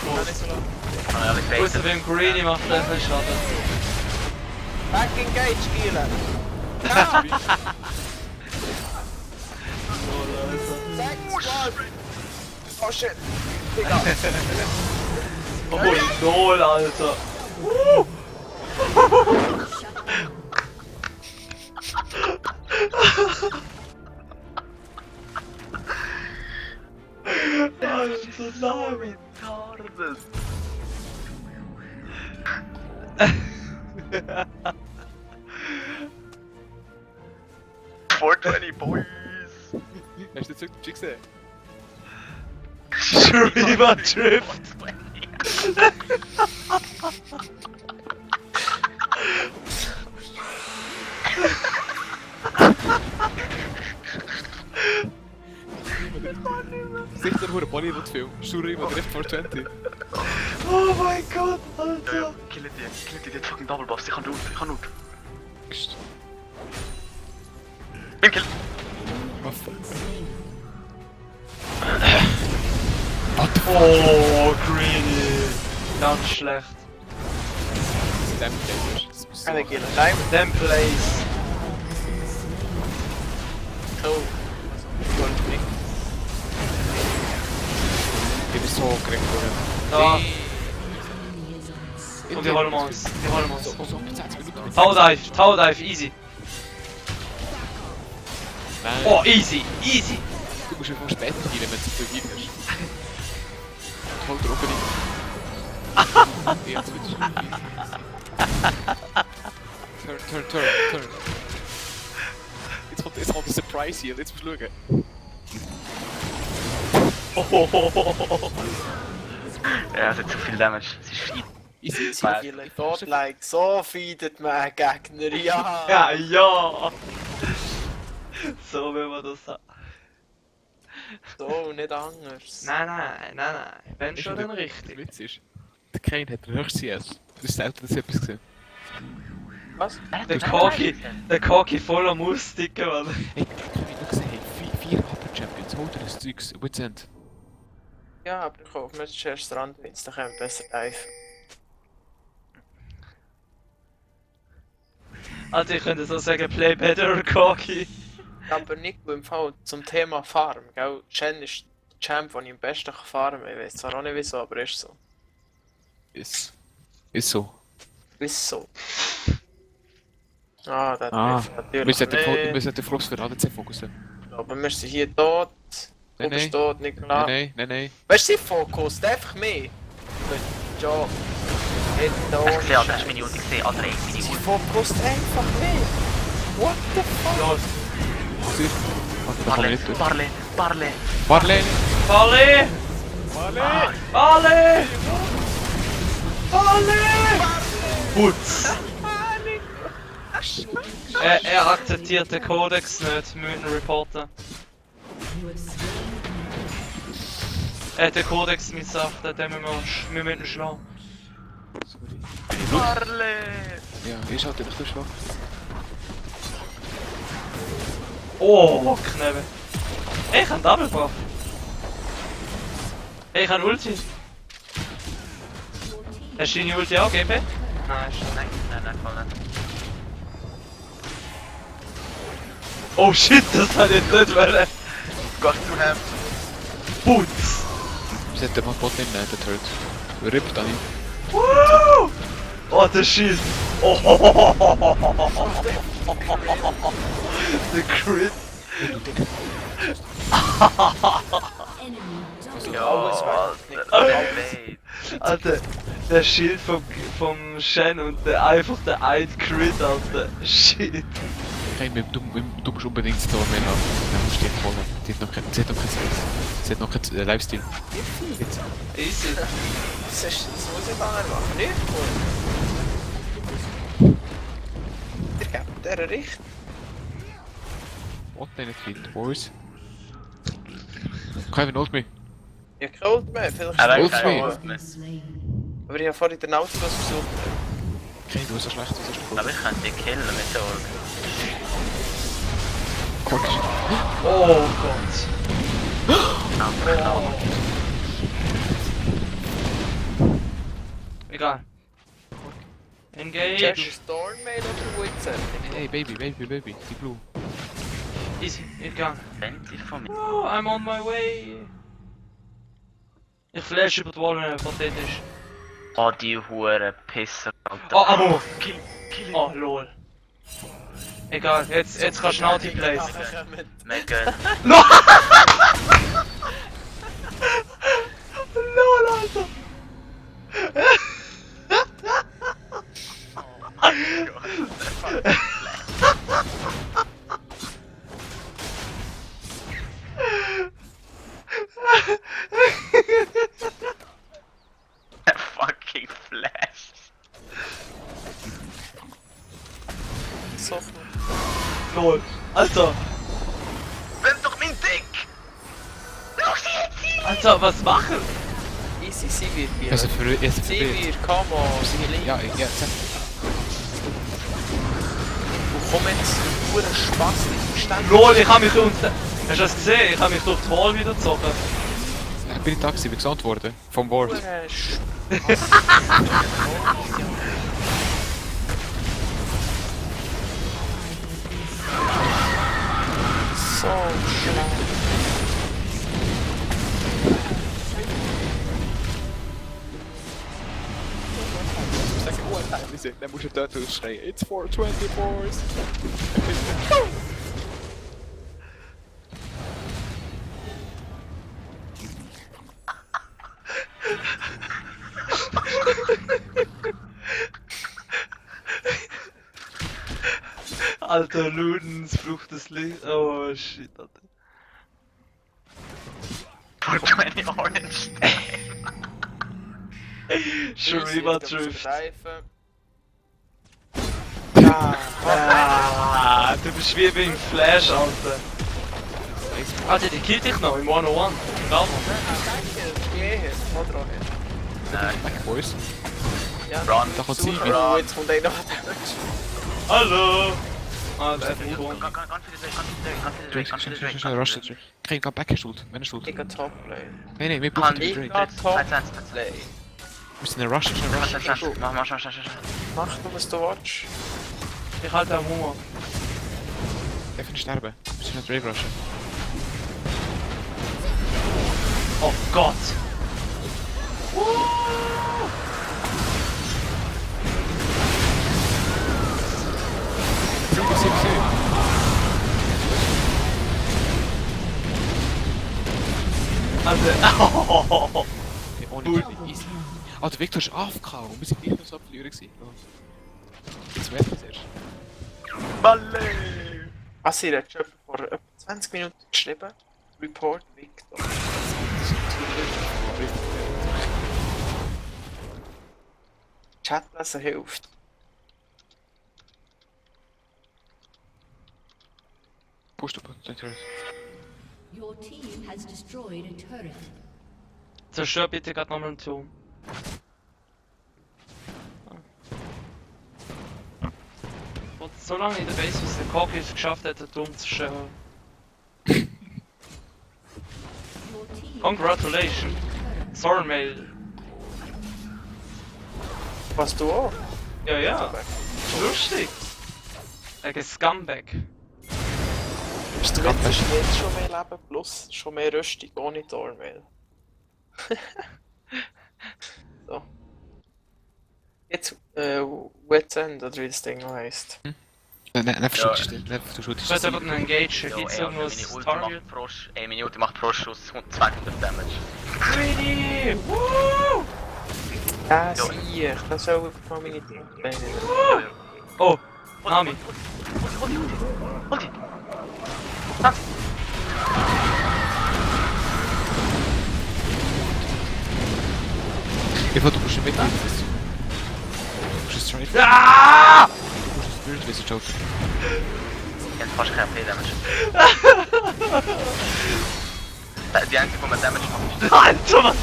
Speaker 2: Kann ich alle
Speaker 4: Außer
Speaker 2: faden.
Speaker 4: beim Greenie macht er viel Schaden.
Speaker 5: Back engage killen! Oh shit! Digga!
Speaker 4: Oh, lol, Alter! Alter, nein!
Speaker 2: Tardes. 420 boys!
Speaker 3: Hast du den Zug gesehen?
Speaker 4: Shuriva Drift!
Speaker 2: 420.
Speaker 3: Sicher der hure Bollywood-Film. Shuriva Drift 420.
Speaker 4: Oh mein Gott,
Speaker 2: Ja,
Speaker 4: Alter!
Speaker 2: ja, killen die, den fucking Double Boss, ich kann Ult. Bin kill!
Speaker 4: Oh, Greenie! Ganz schlecht.
Speaker 3: Dem Game ist.
Speaker 5: Keine killen. Nein,
Speaker 4: Them plays.
Speaker 5: cool. Wollte nicht.
Speaker 3: Ich bin so gekriegt worden.
Speaker 4: Da. Und die holen wir uns. Die holen wir uns.
Speaker 3: So 20 Minuten.
Speaker 4: Tower Dive, easy.
Speaker 3: Nein.
Speaker 4: Oh, easy, easy.
Speaker 3: Du musst einfach später gehen, wenn du zu weit bist. Voll trocken nicht. Ja, jetzt wird es Turn. Jetzt kommt der Surprise hier, jetzt musst du schauen.
Speaker 2: Ja, es hat zu viel Damage. Es ist fein.
Speaker 3: Easy.
Speaker 5: Killen. Godlike. So feedet man Gegner. Ja!
Speaker 4: Ja, ja. So will man das haben.
Speaker 5: So, nicht anders.
Speaker 4: Nein. Wenn schon dann
Speaker 3: Der
Speaker 4: richtig.
Speaker 3: Witz ist, der Kane hat den höchsten CS. Das ist selten, dass ich etwas gesehen.
Speaker 5: Was?
Speaker 4: Der Koki voller Mustiken, Mann.
Speaker 3: Hey, ich habe noch gesehen, hey, 4 Upper Champions, holt ihr das Zeugs, Wits End.
Speaker 5: Ja, aber ich hoffe, wir sind erst dran, wenn es dann können wir besser dive.
Speaker 4: Alter, ich könnte so sagen, play better, Koki.
Speaker 5: Aber Nico, im Fall zum Thema Farm, gell? Shen ist der Champ, den ich am besten farmen kann. Ich weiß zwar auch nicht wieso, aber ist so.
Speaker 3: Ist so.
Speaker 5: Ist so. Ah, das
Speaker 3: Ah,
Speaker 5: trifft natürlich
Speaker 3: wir sollten
Speaker 5: nicht.
Speaker 3: den Flops für ADC fokussen.
Speaker 5: Aber wir sind hier tot. Du
Speaker 3: Nein,
Speaker 5: bist
Speaker 3: nein.
Speaker 5: tot, Nicola.
Speaker 3: Nein.
Speaker 5: Weißt du, sie fokussiert einfach mehr. Good job. Nicht da.
Speaker 2: Hast du gesehen, Alter, hast du meine Ult gesehen? Alter, ey, meine
Speaker 5: Sie
Speaker 2: Ult.
Speaker 5: fokussiert einfach mehr. What the fuck?
Speaker 4: Los.
Speaker 3: Warte, da kann ich nicht durch.
Speaker 2: Parle.
Speaker 3: Marlene!
Speaker 4: Barley! Barley! Putz! Er akzeptiert den Kodex nicht, wir müssen ihn reporten.
Speaker 6: You have slain
Speaker 4: Er hat den Kodex missachtet, den wir müssen ihn schlagen.
Speaker 2: Parle.
Speaker 3: Ja, ist halt nicht so schwach.
Speaker 4: Oh, Knebel. Ey, ich hab Double Buff. Ey, ich hab Ulti. Hast du deine Ulti auch, GP? Nein,
Speaker 2: Nein, voll nicht.
Speaker 4: Oh shit, das hat ich nicht wollen.
Speaker 2: Got to have.
Speaker 4: Putz!
Speaker 3: Wir sollten mal Bot nehmen, der Turret. Rippt an ihm.
Speaker 4: Woo! Oh, der Schild! Oh, der Crit!
Speaker 6: enemy double.
Speaker 2: Ja, Alter.
Speaker 4: Alter, Der Schild vom Shen und einfach der ein Crit, Alter. Shit.
Speaker 3: Kane, du musst unbedingt das Tor mehr haben. Dann musst du die holen. Sie hat noch kein Lifestyle. Jetzt.
Speaker 4: Easy.
Speaker 5: Das muss ich gar nicht machen, nicht gut. Ihr gebt der Richt.
Speaker 3: What den killed, boys? Kevin, ult me.
Speaker 5: Ihr killt mich, vielleicht
Speaker 2: Aber
Speaker 3: Ult
Speaker 5: schon.
Speaker 3: me.
Speaker 2: kein-
Speaker 6: Been slain.
Speaker 5: Aber ich habe vorhin den Nautilus versucht.
Speaker 3: Kane, du bist so schlecht, du bist so
Speaker 2: Aber ich kann die killen mit der Ult.
Speaker 3: gut.
Speaker 4: Oh Gott. Egal. Engage.
Speaker 5: Josh Stormmail oder Witzer?
Speaker 3: Hey, Baby, die Blue.
Speaker 4: Easy, egal.
Speaker 2: Fenty von mir.
Speaker 4: Oh, I'm on my way. Ich flash über die Wall, pathetisch.
Speaker 2: Oh, die hure Pisser, Alter.
Speaker 4: Oh, Amo! Oh, lol. Egal, jetzt kannst du Naughty Place.
Speaker 2: Mega.
Speaker 4: Lol, Alter!
Speaker 2: Fucking Flash.
Speaker 5: So.
Speaker 4: Lol. Alter!
Speaker 2: Nimm doch mein Dick! Los jetzt!
Speaker 4: Alter, was machen?
Speaker 5: Easy, sie wird hier.
Speaker 3: Also für jetzt
Speaker 5: Sie wird, come on.
Speaker 3: ja, sag.
Speaker 5: Du komm jetzt, du Spaß, nicht verstanden.
Speaker 4: Lol, ich hab mich unter... Hast du das gesehen? Ich hab mich durch die Wall wieder gezogen.
Speaker 3: Ich bin in Taxi, bin gesandt worden. Vom Ward.
Speaker 5: So schlecht.
Speaker 3: Dann musst du dort ausschreien. It's 420 boys.
Speaker 4: Alter, Ludens, Flucht des Lichts. Oh shit, Alter.
Speaker 2: 420 Orange.
Speaker 4: Shuriba trifft.
Speaker 5: Ja,
Speaker 4: Ah, du bist wie beim Flash, Alter. Alter, die killt dich noch im 101. Egal,
Speaker 5: Geh, oder auch nicht.
Speaker 2: Nein.
Speaker 3: Back boys.
Speaker 5: Ja,
Speaker 2: Run.
Speaker 3: Da kommt
Speaker 5: super.
Speaker 3: sie.
Speaker 5: Oh, jetzt kommt einer Damage.
Speaker 4: Hallo! Ah, der hat mich
Speaker 2: Ganz
Speaker 4: gewonnen.
Speaker 2: für die Drake, ganz für die Drake, ganz für die Drake, ganz für die
Speaker 3: Schnell,
Speaker 2: Drake.
Speaker 3: rush the Kane, komm back, schuld. Wenn er schuld.
Speaker 5: Ich gehe Toplane.
Speaker 3: Nee, wir
Speaker 2: Kann
Speaker 3: brauchen
Speaker 2: ich
Speaker 3: den
Speaker 5: Ich
Speaker 3: Drake.
Speaker 5: gehe Toplane.
Speaker 2: Wir
Speaker 3: Wir müssen den rushen, schnell rushen.
Speaker 2: Mach schnell.
Speaker 5: Mach du, was du willst.
Speaker 4: Ich halte am Hunger.
Speaker 3: Darf nicht sterben. Wir müssen den Drake rushen.
Speaker 4: Oh Gott!
Speaker 3: Sieh.
Speaker 4: Alter, oh.
Speaker 3: Okay, ohne Kill, easy. Ah, der Victor ist AFK und wir sind nicht mehr so verlieren gewesen. Jetzt werden wir es erst.
Speaker 2: Balle!
Speaker 5: Also, ich habe schon vor etwa 20 Minuten geschrieben. Report Victor. Chatlesen hilft.
Speaker 3: Push the button, turret.
Speaker 6: Your team has destroyed a turret.
Speaker 4: Zerstör bitte gerade nochmal einen Turm. Und so lange in der Base, bis der Cock es geschafft hat, den Turm zu zerstören.
Speaker 6: Your team
Speaker 4: Congratulations! Stormmail.
Speaker 5: Was du auch?
Speaker 4: Ja, ja. Lustig. Like a Scumbag.
Speaker 5: Du willst jetzt schon mehr Leben plus schon mehr Rüstung ohne Tormail. So. Jetzt, Wet's End, oder wie das Ding noch heisst.
Speaker 3: Nein,
Speaker 2: Ja.
Speaker 3: du schutzt.
Speaker 4: Ich weiß einfach einen Engage.
Speaker 2: Jo,
Speaker 4: Gibt's
Speaker 2: ey,
Speaker 4: irgendwo
Speaker 2: meine
Speaker 4: ein
Speaker 2: Ulti
Speaker 4: Target?
Speaker 2: macht meine Ulti macht pro Schuss 200 Damage.
Speaker 4: Greedy! Woo!
Speaker 5: Ah, sieh, das soll mal meine Beine.
Speaker 2: Jo, jo.
Speaker 4: Oh, Nami.
Speaker 2: Hol die! Tanz!
Speaker 3: Eva, du musst mit. Du musst straight.
Speaker 4: Ah!
Speaker 3: Du musst Spirit Wizard schauen.
Speaker 2: Ich hab fast kein AP-Damage. Die einzige, die mir Damage macht, ist
Speaker 4: Alter, was?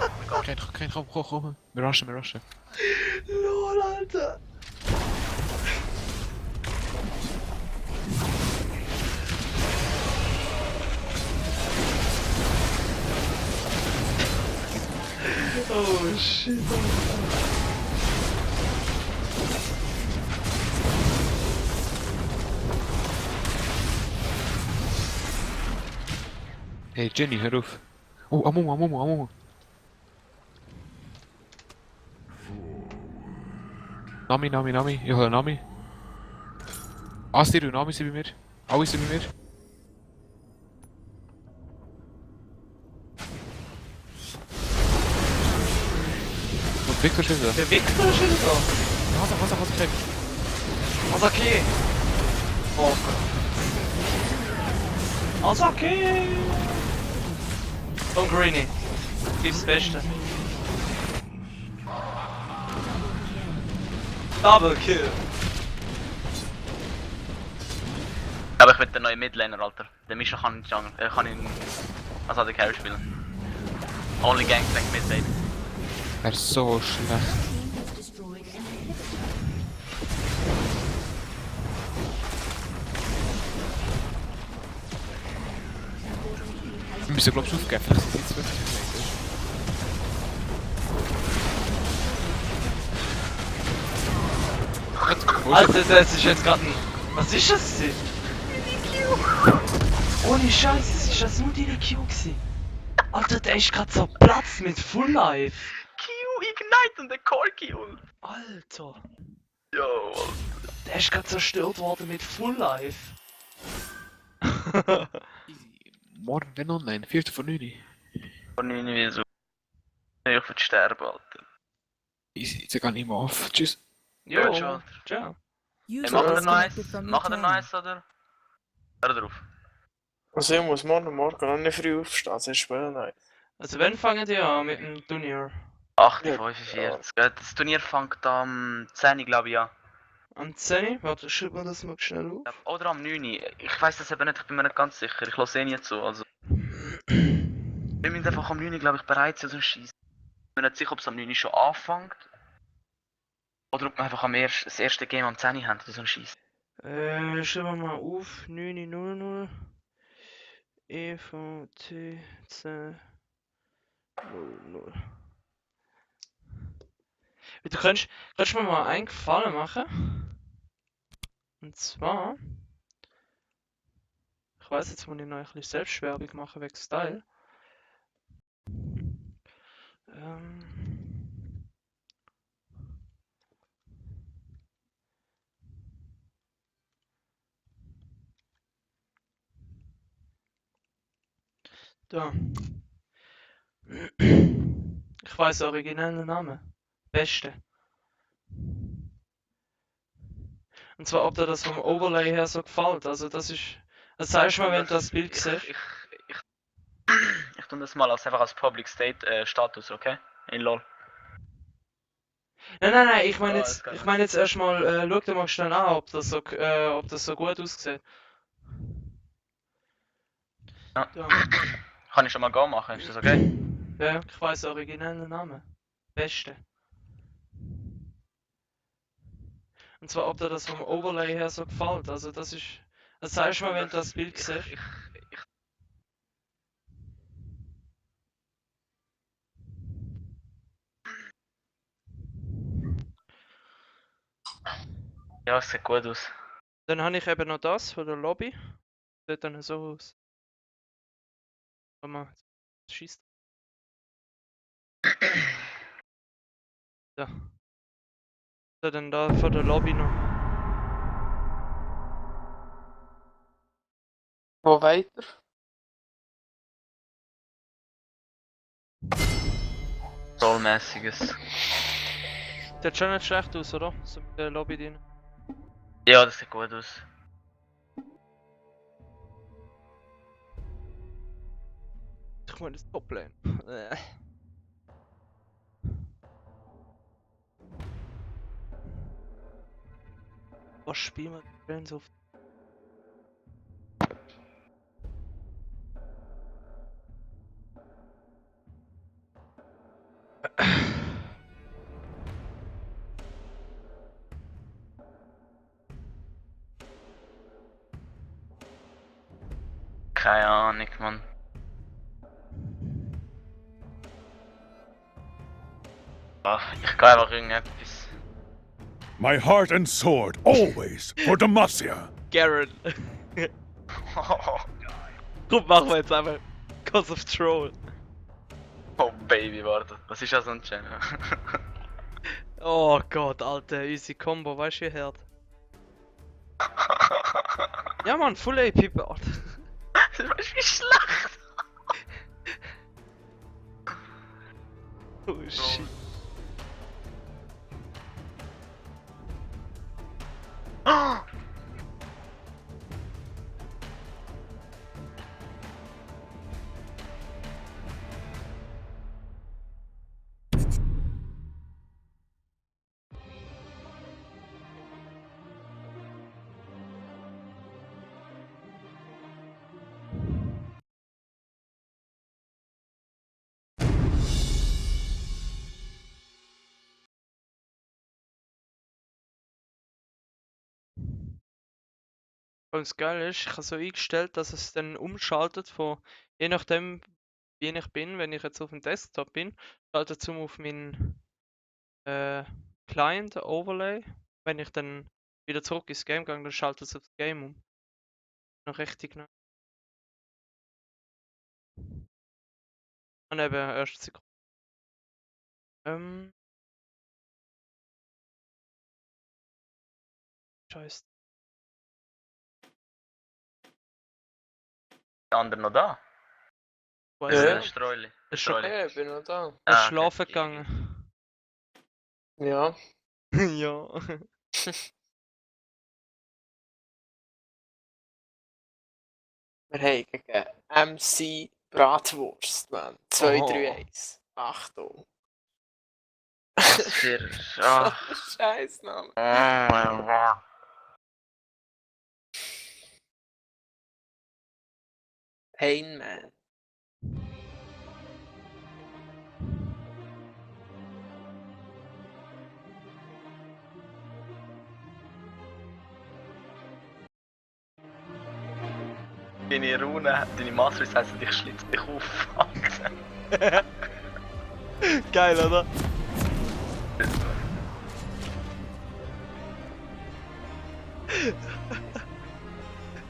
Speaker 2: I'm going.
Speaker 3: Kein Raum, komm. Wir rushen.
Speaker 4: Lol, Alter. Oh shit.
Speaker 3: Hey Jenny, hör auf. Oh, Amumu. Nami. Ich höre Nami. Astir und Nami sind bei mir. Alle sind bei mir. Und Victor ist wieder da.
Speaker 4: Der Victor ist wieder da.
Speaker 3: Hase, Craig.
Speaker 4: Asaki. Oh Gott. Asaki. Komm, Greenie. Gib's das Beste. Double Kill.
Speaker 2: Aber ich will den neuen Midlaner, Alter. Der Mischa kann in als AD Carry spielen. Only Gangplank Midlane.
Speaker 3: Er ist so schlecht.
Speaker 6: Team has destroyed an inhibitor.
Speaker 3: Wir müssen, glaube ich, aufgeben. Vielleicht sind sie jetzt wirklich nicht.
Speaker 4: Alter, das ist jetzt gerade ein... Was ist das denn? Ohne Scheiß, ist das nur die Q gewesen? Alter, der ist gerade so Platz mit Full Life.
Speaker 2: Q, Ignite und der Corki und...
Speaker 4: Alter,
Speaker 2: Yo,
Speaker 4: der ist gerade zerstört worden mit Full Life.
Speaker 3: Morgen dann online, 4. von 9.
Speaker 2: von ihnen wie so... Ich will sterben, Alter.
Speaker 3: Ich gehe nicht mehr auf. Tschüss.
Speaker 4: Jo,
Speaker 2: Ja, schon.
Speaker 4: ciao.
Speaker 2: Hey,
Speaker 7: User
Speaker 2: machen wir
Speaker 7: disconnected
Speaker 2: nice?
Speaker 7: from your
Speaker 2: Machen wir
Speaker 7: channel.
Speaker 2: nice, oder? Hör drauf.
Speaker 5: Also ich muss morgen noch nicht früh aufstehen, sonst spielen wir nicht.
Speaker 4: Also wann fangen die an mit dem Turnier?
Speaker 2: 8:45. Das Turnier fängt am 10, glaube ich, an.
Speaker 4: Am 10? Warte, schreib mir das mal schnell auf.
Speaker 2: Oder am 9. Ich weiß das eben nicht, ich bin mir nicht ganz sicher. Ich lasse eh nicht zu, also... Wir müssen einfach am 9, glaube ich, bereit sein, so ein Scheiß. Ich bin nicht sicher, ob es am 9 schon anfängt. Oder ob wir einfach das erste Game am 10 haben, oder so ein Scheiß.
Speaker 4: Schreiben wir mal auf. 9:00. EVT 10 00. Du kannst mir mal einen Gefallen machen. Und zwar. Ich weiß, jetzt muss ich noch ein bisschen Selbstwerbung machen wegen Style. Da. Ich weiß den originellen Namen. Beste. Und zwar, ob dir das vom Overlay her so gefällt. Also, das ist. Das sagst du mal, wenn du das Bild siehst.
Speaker 2: Ich tue das mal einfach als Public State Status, okay? In LOL.
Speaker 4: Nein, ich meine
Speaker 2: Ah,
Speaker 4: jetzt,
Speaker 2: ist geil.
Speaker 4: ich meine jetzt erstmal, schau dir mal schnell an, ob das so gut aussieht.
Speaker 2: Ja.
Speaker 4: Da.
Speaker 2: Kann ich schon mal Go machen, ist das okay?
Speaker 4: Ja, ich weiß den originellen Namen. Beste. Und zwar, ob dir das vom Overlay her so gefällt. Also, das ist. Das sagst du mal, wenn du das Bild siehst.
Speaker 2: Ja, es sieht gut aus.
Speaker 4: Dann habe ich eben noch das von der Lobby. Sieht dann so aus. Warte mal, schießt. Ja. So, dann da von der Lobby noch.
Speaker 5: Wo weiter?
Speaker 2: Rollmäßiges.
Speaker 4: Sieht schon nicht schlecht aus, oder? So mit der Lobby drin.
Speaker 2: Ja, das sieht gut aus.
Speaker 4: Ich meine, das Toplane. Was spielen wir denn so oft?
Speaker 2: Keine Ahnung, Mann. Ach, ich gehe einfach irgendetwas.
Speaker 7: My heart and sword, always for Demacia.
Speaker 4: Garen! Gut, machen wir jetzt einfach Cause of Troll.
Speaker 2: Oh Baby, warte. Was ist das so ein Channel?
Speaker 4: Oh Gott, Alter, easy Combo, weißt du wie hart? Ja Mann, Full AP Bart.
Speaker 2: Das ist wie schlecht!
Speaker 4: Oh shit. Und das Geile ist, ich habe so eingestellt, dass es dann umschaltet von, je nachdem wie ich bin, wenn ich jetzt auf dem Desktop bin, schaltet es auf meinen Client Overlay. Wenn ich dann wieder zurück ins Game gehe, dann schaltet es aufs Game um. Noch richtig nah. Und eben, erste Sekunde. Scheiße.
Speaker 2: Der andere noch da?
Speaker 4: Weiß
Speaker 5: Ja.
Speaker 2: Der
Speaker 4: nicht.
Speaker 2: Streuli.
Speaker 4: Ist schon
Speaker 5: Ja, ich bin noch da.
Speaker 4: Er ist
Speaker 2: Ah, okay.
Speaker 4: schlafen gegangen.
Speaker 5: Ja.
Speaker 4: Ja.
Speaker 5: Wir haben gegen MC Bratwurst, man. 2-3-1. Achtung.
Speaker 2: Sehr. Ah.
Speaker 5: Scheiß Name. Pain Man.
Speaker 2: Deine Rune, deine Masteries heißen, ich schlitze dich auf.
Speaker 4: Geil, oder?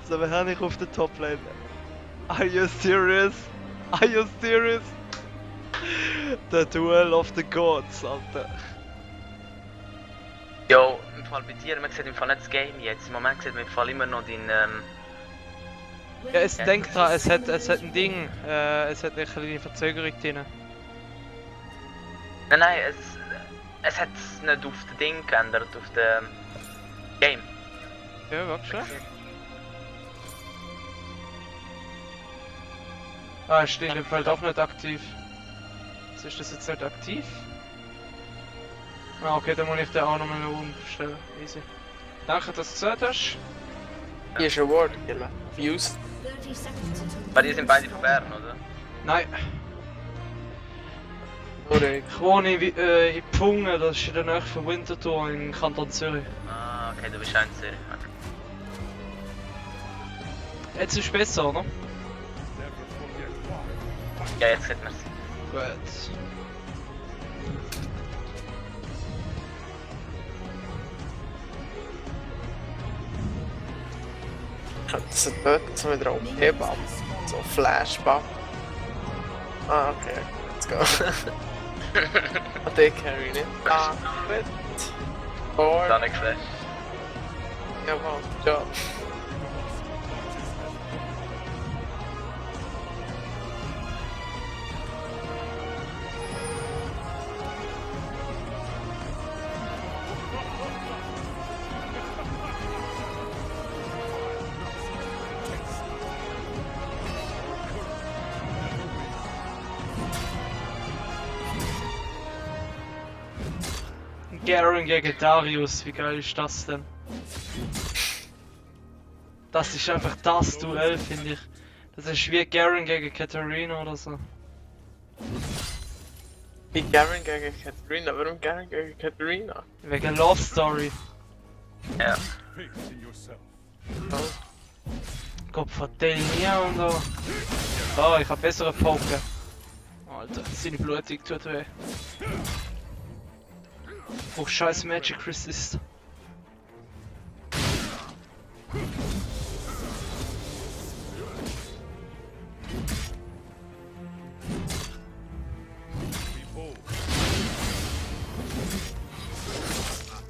Speaker 4: So, wir haben nicht auf der Toplane. Are you serious? Are you serious? The Duel of the Gods, Alter.
Speaker 2: Jo, im Fall bei dir, man sieht im Fall nicht das Game jetzt. Im Moment sieht man im Fall immer noch deinen.
Speaker 4: Ja, es denkt dran, es hat ein Ding, es hat eine kleine Verzögerung drin.
Speaker 2: Nein, es hat es nicht auf das Ding geändert, auf dem Game.
Speaker 4: Ja, warte schon. Ah, es steht im Fall doch nicht aktiv. Was ist das jetzt nicht aktiv? Ah, okay, dann muss ich den auch nochmal umstellen. Easy. Danke, dass du gesagt hast.
Speaker 5: Hier ist ein Word, Gilla. Fused.
Speaker 6: 30 seconds until
Speaker 2: Weil die sind beide von Bern, oder?
Speaker 4: Nein,
Speaker 5: Nur ich.
Speaker 4: ich wohne in Pfungen, das ist in der Nähe von Winterthur im Kanton Zürich.
Speaker 2: Ah, okay, du bist ein Zürich. Okay.
Speaker 4: Jetzt ist es besser, oder?
Speaker 2: Ja, jetzt sieht man es.
Speaker 4: Gut.
Speaker 5: Das ist dort so wieder OP-Bump. So Flash-Bump. Ah, okay. Let's go. Ah, den carry nicht. Ah, gut. Four.
Speaker 2: Dann nicht geflasht.
Speaker 5: Jawohl, Job.
Speaker 4: Garen gegen Darius, wie geil ist das denn? Das ist einfach das Duell, finde ich. Das ist wie Garen gegen Katarina oder so.
Speaker 5: Wie Garen gegen Katarina. Warum Garen gegen Katarina?
Speaker 4: Wegen Love Story.
Speaker 2: Ja.
Speaker 7: Faith in yourself.
Speaker 4: Gott vertell mir und so. Oh, ich hab bessere Poker. Alter, seine Blutung tut weh. Oh, scheiß Magic Resist.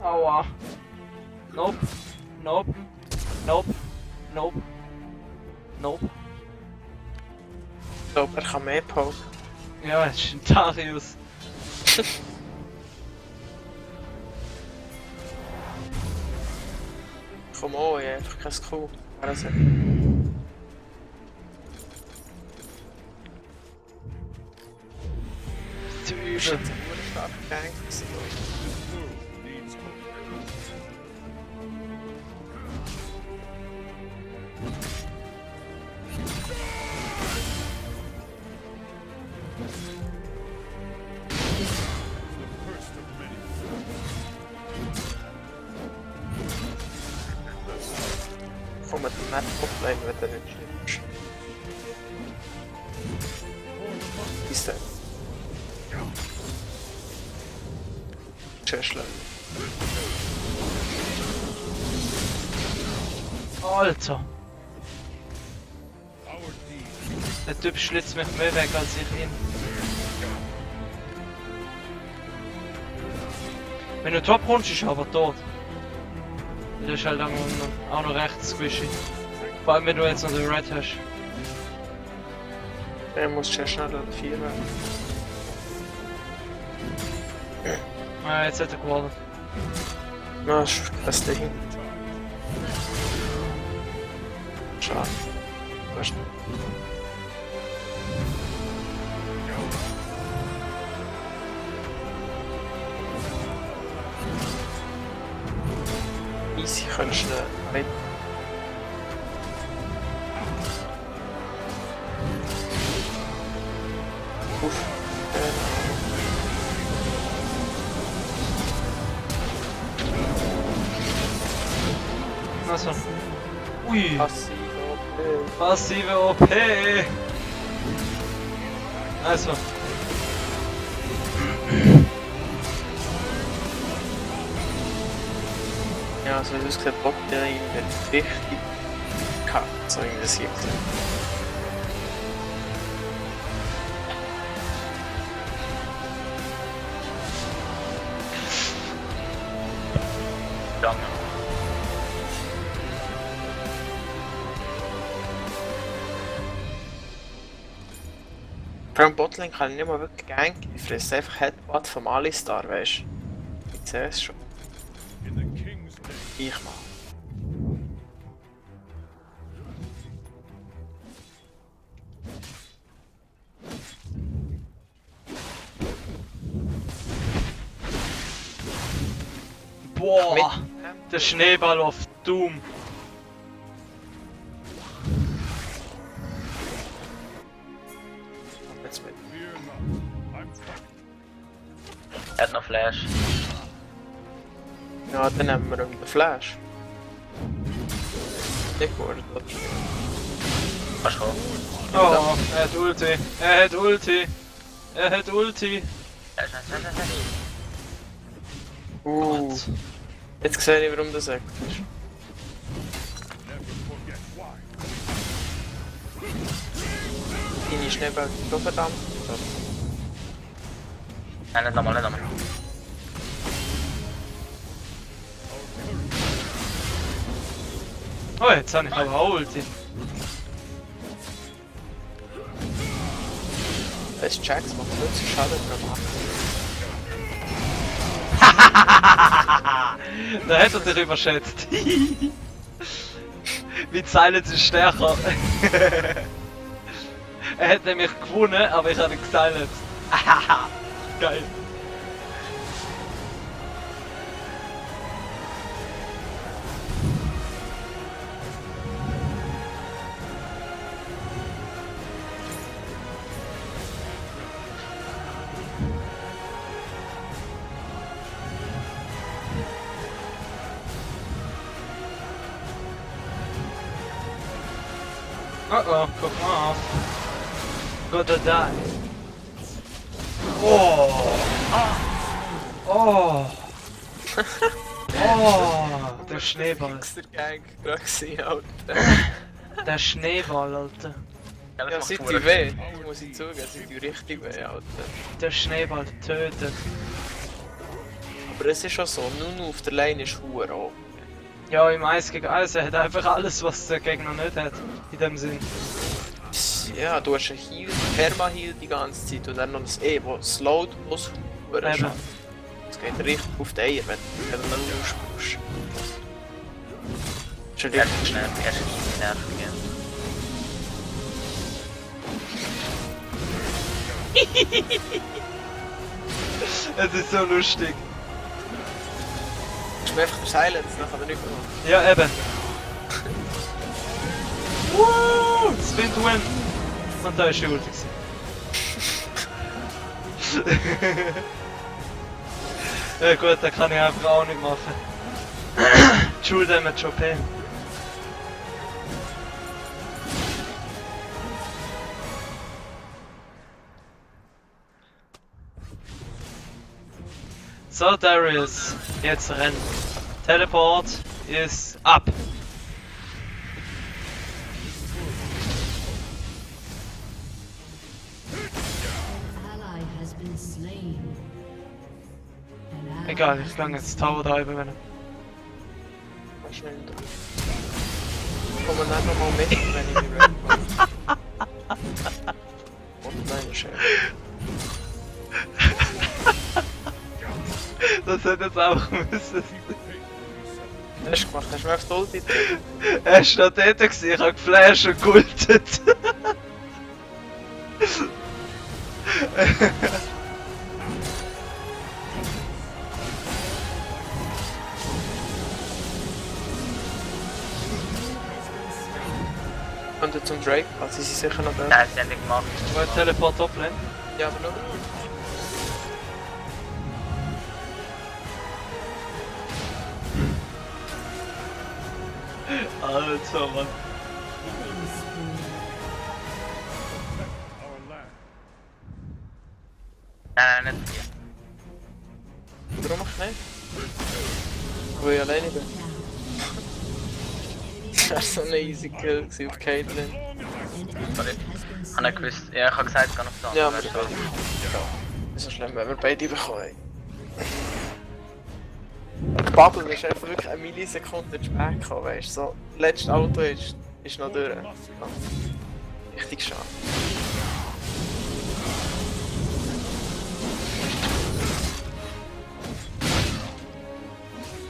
Speaker 4: Aua. Nope. Nope. Nope. Nope. Nope.
Speaker 5: Ich glaube, er kann mehr poken.
Speaker 4: Ja, es ist ein Darius.
Speaker 5: Komm on, ich hab einfach kein Q. Also,
Speaker 4: Zu
Speaker 5: ist
Speaker 4: übel.
Speaker 5: jetzt ein starker Gang.
Speaker 7: Needs hope. First of many.
Speaker 5: Komm mit dem Map Toplane, wenn der nicht schlimm ist. Ist der? Sehr schlimm.
Speaker 4: Alter,
Speaker 7: Our team.
Speaker 4: der Typ schlitzt mich mehr weg als ich ihn. Wenn du top kommst, ist er aber tot. Das ist halt auch noch recht squishy. Vor allem wenn du jetzt noch den Red hast.
Speaker 5: Er muss sehr schnell Level 4 werden.
Speaker 4: Ah, jetzt hat er gewonnen.
Speaker 5: Na, ist das Ding. Schade. Weißt du? Easy kannst du nicht. Uff.
Speaker 4: Also. Ui,
Speaker 5: Passiv, okay.
Speaker 4: passive OP. Also.
Speaker 5: Ja, so wie es gesagt Bock der ihn wird richtig kackt, so irgendwie das hier.
Speaker 2: Danke.
Speaker 5: Vor allem Botlane kann ich nicht mal wirklich ganken, ich fresse einfach Headbutt vom Alistar, weißt du? Ich sehe es schon.
Speaker 7: In the king's name.
Speaker 5: Ich mal.
Speaker 4: Boah, der Schneeball auf Doom.
Speaker 5: Jetzt mit.
Speaker 7: Fear not. I'm coming.
Speaker 2: Er hat noch Flash.
Speaker 5: Ja, dann nehmen wir den Flash. Nicht gut, oder?
Speaker 2: Kannst kommen.
Speaker 4: Oh, er hat Ulti. Er hat Ulti. Er hat Ulti.
Speaker 2: Schnell.
Speaker 5: Jetzt sehe ich, warum das sagt.
Speaker 7: Never forget why.
Speaker 5: Deine Schneeball so verdammt.
Speaker 2: Nein, nicht nochmal.
Speaker 4: Oh, jetzt habe ich aber auch Ulti.
Speaker 5: Das ist Jax, macht nicht so Schaden, wenn er macht.
Speaker 4: Da hat er dich überschätzt. Wie Silence ist stärker. Er hat nämlich gewonnen, aber ich habe ihn gesilenced. Geil. Oh oh, guck mal auf. Gotta die. Oh! Oh! Oh! Der Schneeball.
Speaker 5: Der Gang gerade gesehen, Alter.
Speaker 4: Der Schneeball, Alter.
Speaker 2: Ja,
Speaker 5: Ja,
Speaker 2: das
Speaker 5: sind
Speaker 2: macht
Speaker 5: die
Speaker 2: verdammt
Speaker 5: weh? Muss ich zugeben, sind die richtig weh, Alter.
Speaker 4: Der Schneeball tötet.
Speaker 5: Aber es ist schon so, nur auf der Line ist Huren auch.
Speaker 4: Ja, im 1 gegen 1, er hat einfach alles, was der Gegner nicht hat. In dem Sinn.
Speaker 5: Ja, du hast einen Heal, Perma-Heal die ganze Zeit und dann noch das E, wo slowt, was Huren
Speaker 4: Eben.
Speaker 5: schafft. Es geht richtig auf die Eier, wenn du dann ausspuckst.
Speaker 2: Er ist schnell, er ist easy nervig. Ja.
Speaker 4: Es ist so lustig.
Speaker 5: Ist mir einfach der Silence, dann kann er nicht mehr machen.
Speaker 4: Ja, eben. Woo! Spin to win! Und da ist die Ulti gewesen. Ja gut, da kann ich einfach auch nicht machen. True Damage OP. So Darius, jetzt rennen. Teleport ist ab.
Speaker 6: Ally has been slain. An ally
Speaker 4: Egal,
Speaker 6: has
Speaker 4: ich kann
Speaker 6: been
Speaker 4: jetzt Tower diven, wenn
Speaker 5: Mal schnell da. Komm dann nochmal mit, wenn ich mich wegkomme. Und meine Chef.
Speaker 4: das hätte jetzt auch müssen.
Speaker 5: Hast du gemacht? Hast du mir auf die Ulti gedrückt?
Speaker 4: Er ist noch dort gewesen, ich hab geflasht und gultet.
Speaker 5: Und dann zum Drake, also sie sind sicher noch da.
Speaker 2: Der hat es endlich gemacht.
Speaker 4: Wo hat Teleport offline?
Speaker 5: Ja, aber noch.
Speaker 4: Alter, Mann.
Speaker 6: killing spree.
Speaker 2: Nein, nicht hier.
Speaker 5: Warum machst du nicht? Weil ich alleine bin. Das war so ein easy Kill gewesen auf Caitlyn.
Speaker 2: Sorry. Ich habe nicht gewusst. Ja, ich habe gesagt, es geht auf da.
Speaker 5: Ja, aber beide. Ja. Das ist so schlimm, wenn wir beide bekommen. Bubble ist einfach wirklich eine Millisekunde zu spät gekommen, weißt du. So, das letzte Auto ist noch durch. Ja. Richtig schade.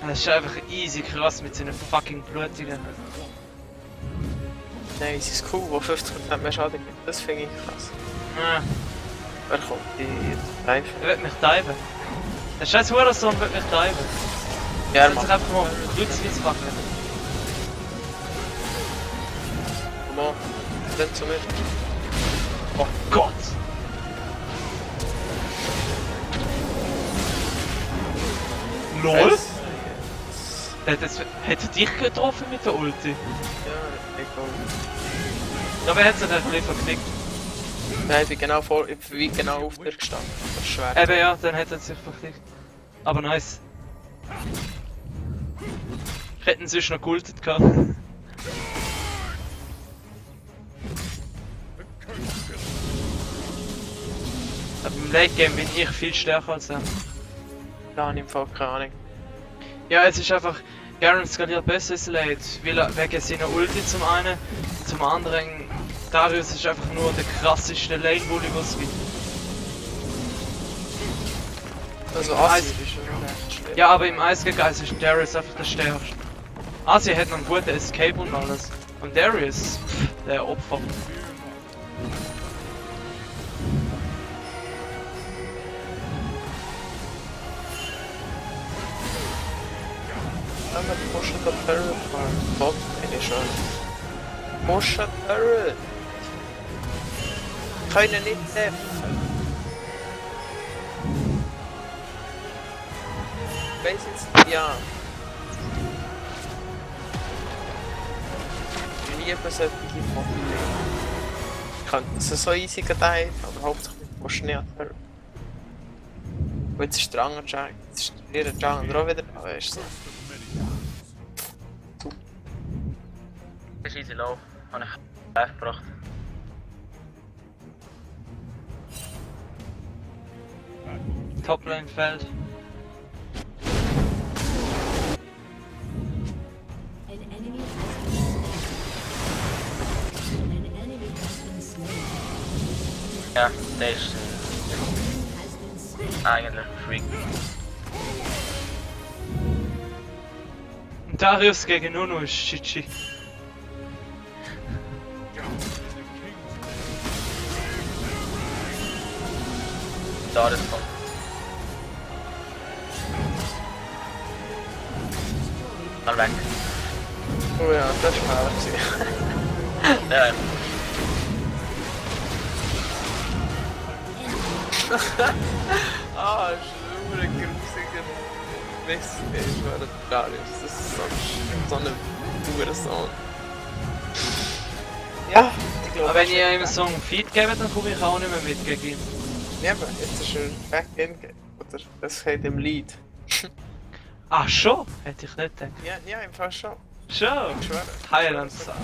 Speaker 4: Das ist einfach easy krass mit seinen fucking Blutigen.
Speaker 5: Nein, es ist cool, wo 50% mehr Schaden gibt. Das finde ich krass.
Speaker 4: Ah,
Speaker 5: Wer kommt? Die Live?
Speaker 4: er wird mich diven. Der scheiß Hurensohn wird mich diven.
Speaker 5: Ja,
Speaker 4: Er wird sich einfach mal kreuzweise machen.
Speaker 5: Komm on. Dann zu mir.
Speaker 4: Oh Gott! LOL?
Speaker 5: Was?
Speaker 4: Hat er dich getroffen mit der Ulti?
Speaker 5: Ja, egal.
Speaker 4: Aber er hat sich einfach nicht verknickt.
Speaker 5: Nein, ich bin genau ich bin genau auf dir gestanden. Das ist schwer.
Speaker 4: Eben ja, dann hat er sich verknickt. Aber nice. Hätten sie sonst noch geultet gehabt. Aber im Late Game bin ich viel stärker als er.
Speaker 5: Da habe ich im Fall keine Ahnung.
Speaker 4: Ja, es ist einfach, Garen skaliert besser als Late, weil er wegen seiner Ulti zum einen, zum anderen, Darius ist einfach nur der krasseste Lane-Bully, was es gibt.
Speaker 5: Also Asi ist schon echt schlimm.
Speaker 4: Ja, aber im 1 gegen 1 ist Darius einfach der stärkste. Asi hat noch einen guten Escape und alles. Und Darius, der Opfer.
Speaker 5: Dann mit Pusher the Turret fahren. Bot bin ich schon. Pusher Turret! Können nicht treffen. Weiss jetzt, ja. Ich liebe solche Fotos. könnte es so easy gedeihen, aber hauptsächlich musst du nicht an die Turret. Und jetzt ist der andere Jungle, jetzt ist der Jungle auch wieder da, weißt du.
Speaker 2: Das ist easy low. Habe ich live gebracht.
Speaker 4: Toplane fällt.
Speaker 6: An enemy has been slain. An enemy has been slain.
Speaker 2: Ja, der ist
Speaker 6: Has been slain.
Speaker 2: eigentlich Freak.
Speaker 4: Darius gegen Nunu ist GG.
Speaker 2: Da das kommt. Mal weg.
Speaker 5: Oh ja, das war schneller.
Speaker 2: Ja,
Speaker 5: Ah, schlimmer, grusiger Mist, war der Darius. Das ist so eine Hurensohn. Ja, ich glaube.
Speaker 4: Aber wenn ihr ihm so einen Feed gebt, dann komme ich auch nicht mehr mit gegen ihn.
Speaker 5: Ja, aber jetzt ist er back in. Oder das geht im Lead.
Speaker 4: Ach schon? Hätte ich nicht gedacht.
Speaker 5: Ja, im Fall schon.
Speaker 4: Schon?
Speaker 5: Ich schwöre.
Speaker 4: Highland Sache.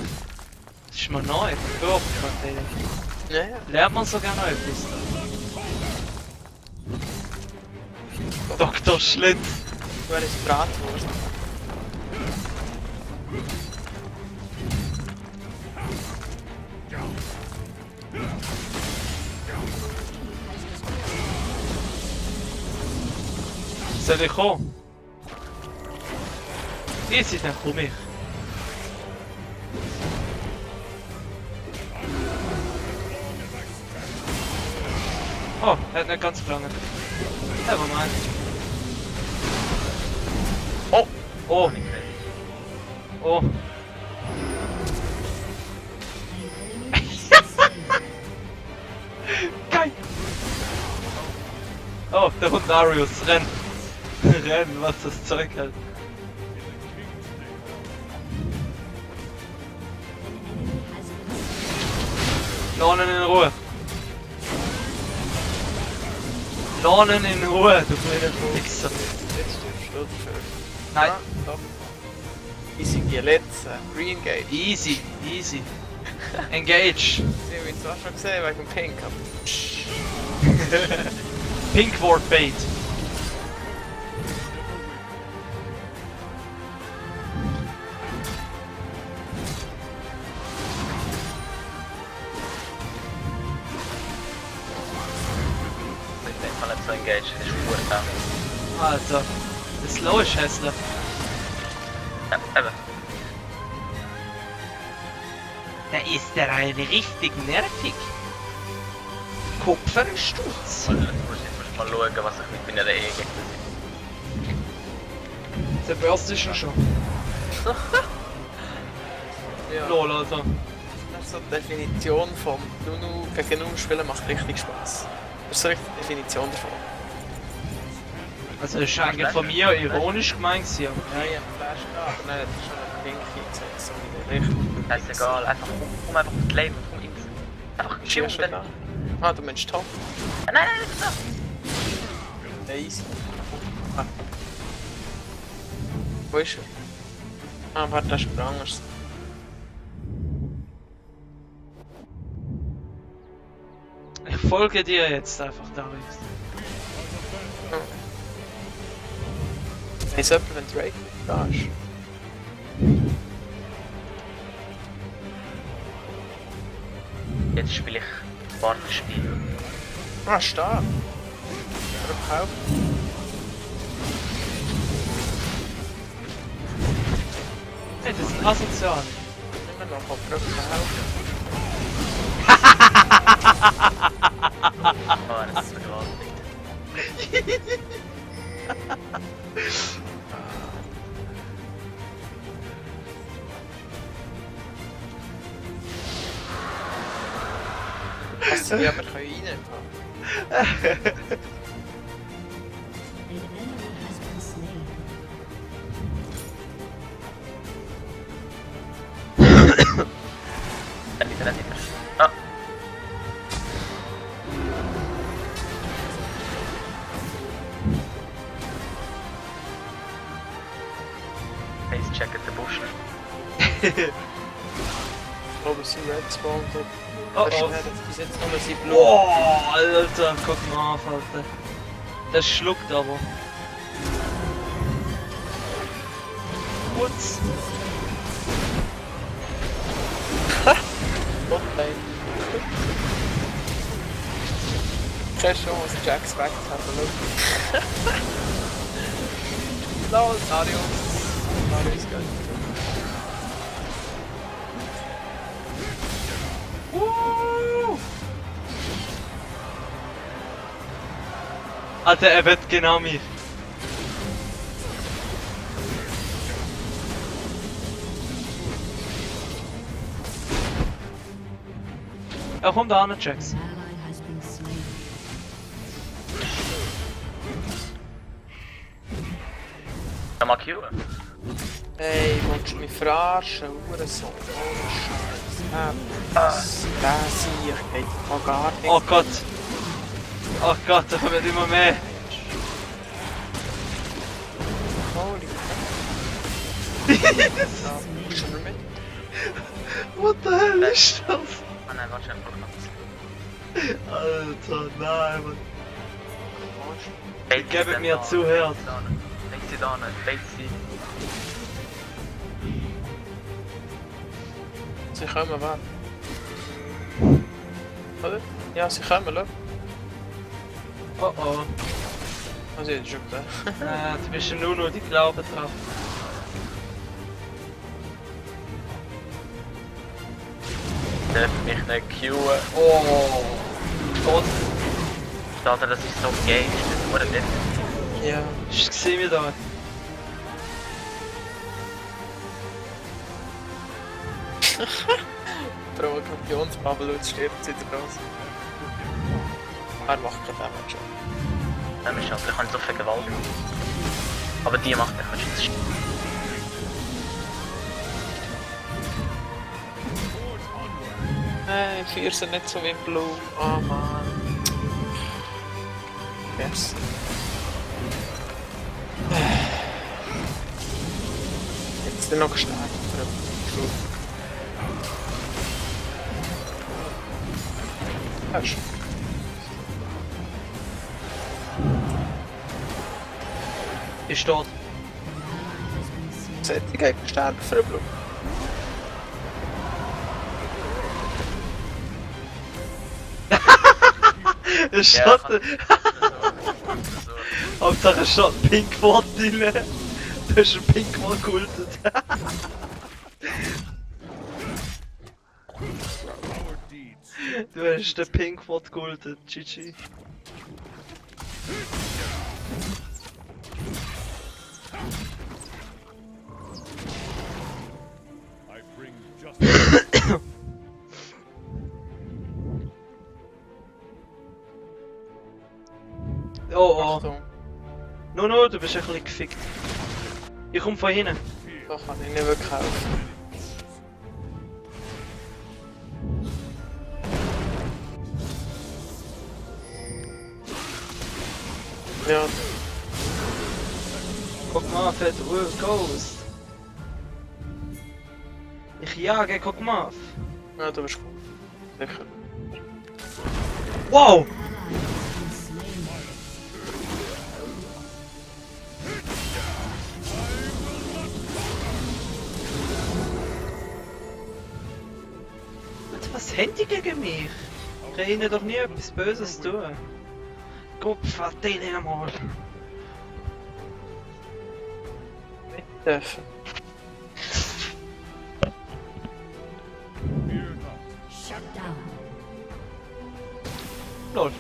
Speaker 4: Das ist mir neu. Doch,
Speaker 5: Ja, ja.
Speaker 4: lernt man sogar noch etwas da. Dr. Schlitz.
Speaker 5: Wer ist Bratwurst?
Speaker 4: Soll ich kommen? Easy, dann komm ich. Oh, er hat nicht ganz gelangt. Nevermind.
Speaker 2: Oh!
Speaker 4: Oh, oh. Geil! Oh, der Hund Darius, renn! Renn, was das Zeug hält. Lohnen in Ruhe! Lohnen in Ruhe, du kleiner Wichser!
Speaker 5: Jetzt stirbst du dafür.
Speaker 4: Nein,
Speaker 5: Ah, doch. Easy Gillette, Re-Engage.
Speaker 4: easy, easy. Engage!
Speaker 5: Sie haben ihn zwar schon gesehen wegen dem Pink, aber...
Speaker 4: Pink Ward Bait.
Speaker 2: Ich denke mal nicht so engaged, das ist gut.
Speaker 4: Alter, das Low ist hässlich.
Speaker 2: Ja, eben.
Speaker 4: Da ist der eine richtig nervig. Kupfersturz.
Speaker 2: Jetzt muss ich mal schauen, was ich mit meiner Ehe gegen
Speaker 4: Der Burst ist ja schon.
Speaker 5: Ja.
Speaker 4: Lol, Alter.
Speaker 5: Das ist so die Definition von Nunu gegen Nunu spielen macht richtig Spaß. Das ist so richtig die Definition davon.
Speaker 4: Also, das ist eigentlich von mir ironisch gemeint, ja.
Speaker 5: Ja, ich hab Flash gehabt, aber nein, das ist schon ein Pink eingesetzt, so wie der Licht.
Speaker 2: Das ist egal, einfach komm einfach auf die Lane und komm ins. Einfach
Speaker 5: Ist ja
Speaker 2: chill
Speaker 5: schon da. Ah, du meinst Top?
Speaker 2: Nein, nein, das ist da.
Speaker 5: Ja, easy. Ah. Wo ist er? Ah, warte, das ist was anderes.
Speaker 4: Ich folge dir jetzt einfach, Darius.
Speaker 5: Weiss jemand, wenn Drake da ist?
Speaker 2: Jetzt spiele ich Wartespiel.
Speaker 5: Ah, stark. Verkauft.
Speaker 4: Hey, das ist asozial.
Speaker 5: Immer noch auf verkauft.
Speaker 2: Oh, das ist so gewaltig.
Speaker 5: Hast du die aber reinnehmen?
Speaker 6: An enemy has been slain.
Speaker 2: Dann wieder. Ah, checken den Busch nicht.
Speaker 5: Oben sind Red Spawn.
Speaker 4: Oh
Speaker 5: Das
Speaker 4: oh.
Speaker 5: ist bis jetzt nur sein Blut.
Speaker 4: Oh, Alter, guck mal an, Alter. Das schluckt aber. Putz.
Speaker 5: Toplane. Keine Chance, Jax weg zu haben. Lol, Darius. Darius ist geil.
Speaker 4: Alter, er wird genau mich. Er kommt da an, Jax.
Speaker 6: An ally has been slain.
Speaker 2: Ja, mal killen.
Speaker 5: Hey, willst du mich verarschen? Hurensohn. Oh Scheiße. Das sehe ich geht doch gar nicht.
Speaker 4: Oh Gott. Oh Gott, da kommen immer mehr.
Speaker 5: Holy crap. Ja, kommst du mit?
Speaker 4: What the hell ist das?
Speaker 2: Ah nein, warte, einfach noch.
Speaker 4: Alter, nein, Mann.
Speaker 2: Bait
Speaker 4: Gebt
Speaker 2: sie
Speaker 4: mir
Speaker 2: da.
Speaker 4: Zuhört.
Speaker 2: Bait sie da, bait sie.
Speaker 5: Sie kommen weg. Oder? Ja, sie kommen, schau.
Speaker 4: Oh oh.
Speaker 5: Also jetzt schon da.
Speaker 4: Du bist ja nur noch die Glaube drauf.
Speaker 2: Darf mich nicht killen.
Speaker 4: Oh. Gott.
Speaker 2: Alter, das ist so gay, das wurde nicht.
Speaker 5: Ja.
Speaker 4: Hast du gesehen, wie da?
Speaker 5: Provokationsbubble stirbt wieder raus. Er macht keinen Damage.
Speaker 2: Dann ist ich kann so vergewaltigen. Aber die macht mich nicht.
Speaker 5: Nein, vier sind nicht so wie im Blue. Oh man. Yes. Jetzt ist er noch gestartet. Hast du?
Speaker 4: Ist tot.
Speaker 5: Sollte gegen sterben für den Blue.
Speaker 4: Es
Speaker 2: Ja,
Speaker 4: steht. Hauptsache es steht ein Pinkwort drin. Du hast ein Pinkwort gekultet. Du hast den Pinkwort gekultet, GG.
Speaker 7: I bring justice.
Speaker 4: Oh oh.
Speaker 5: Achtung.
Speaker 4: No, du bist ein bisschen gefickt. Ich komm von hinten.
Speaker 5: Da kann ich nicht wirklich helfen. Ja,
Speaker 4: Guck mal, fett Ghost. Ich jage, guck mal.
Speaker 5: ja, du bist gut. Sicher.
Speaker 4: Wow! Was haben die gegen mich? Ich kann ihnen doch nie etwas Böses tun. Kopf, verteil ihn einmal.
Speaker 5: Nicht dürfen.
Speaker 6: Shut down.
Speaker 4: Lol.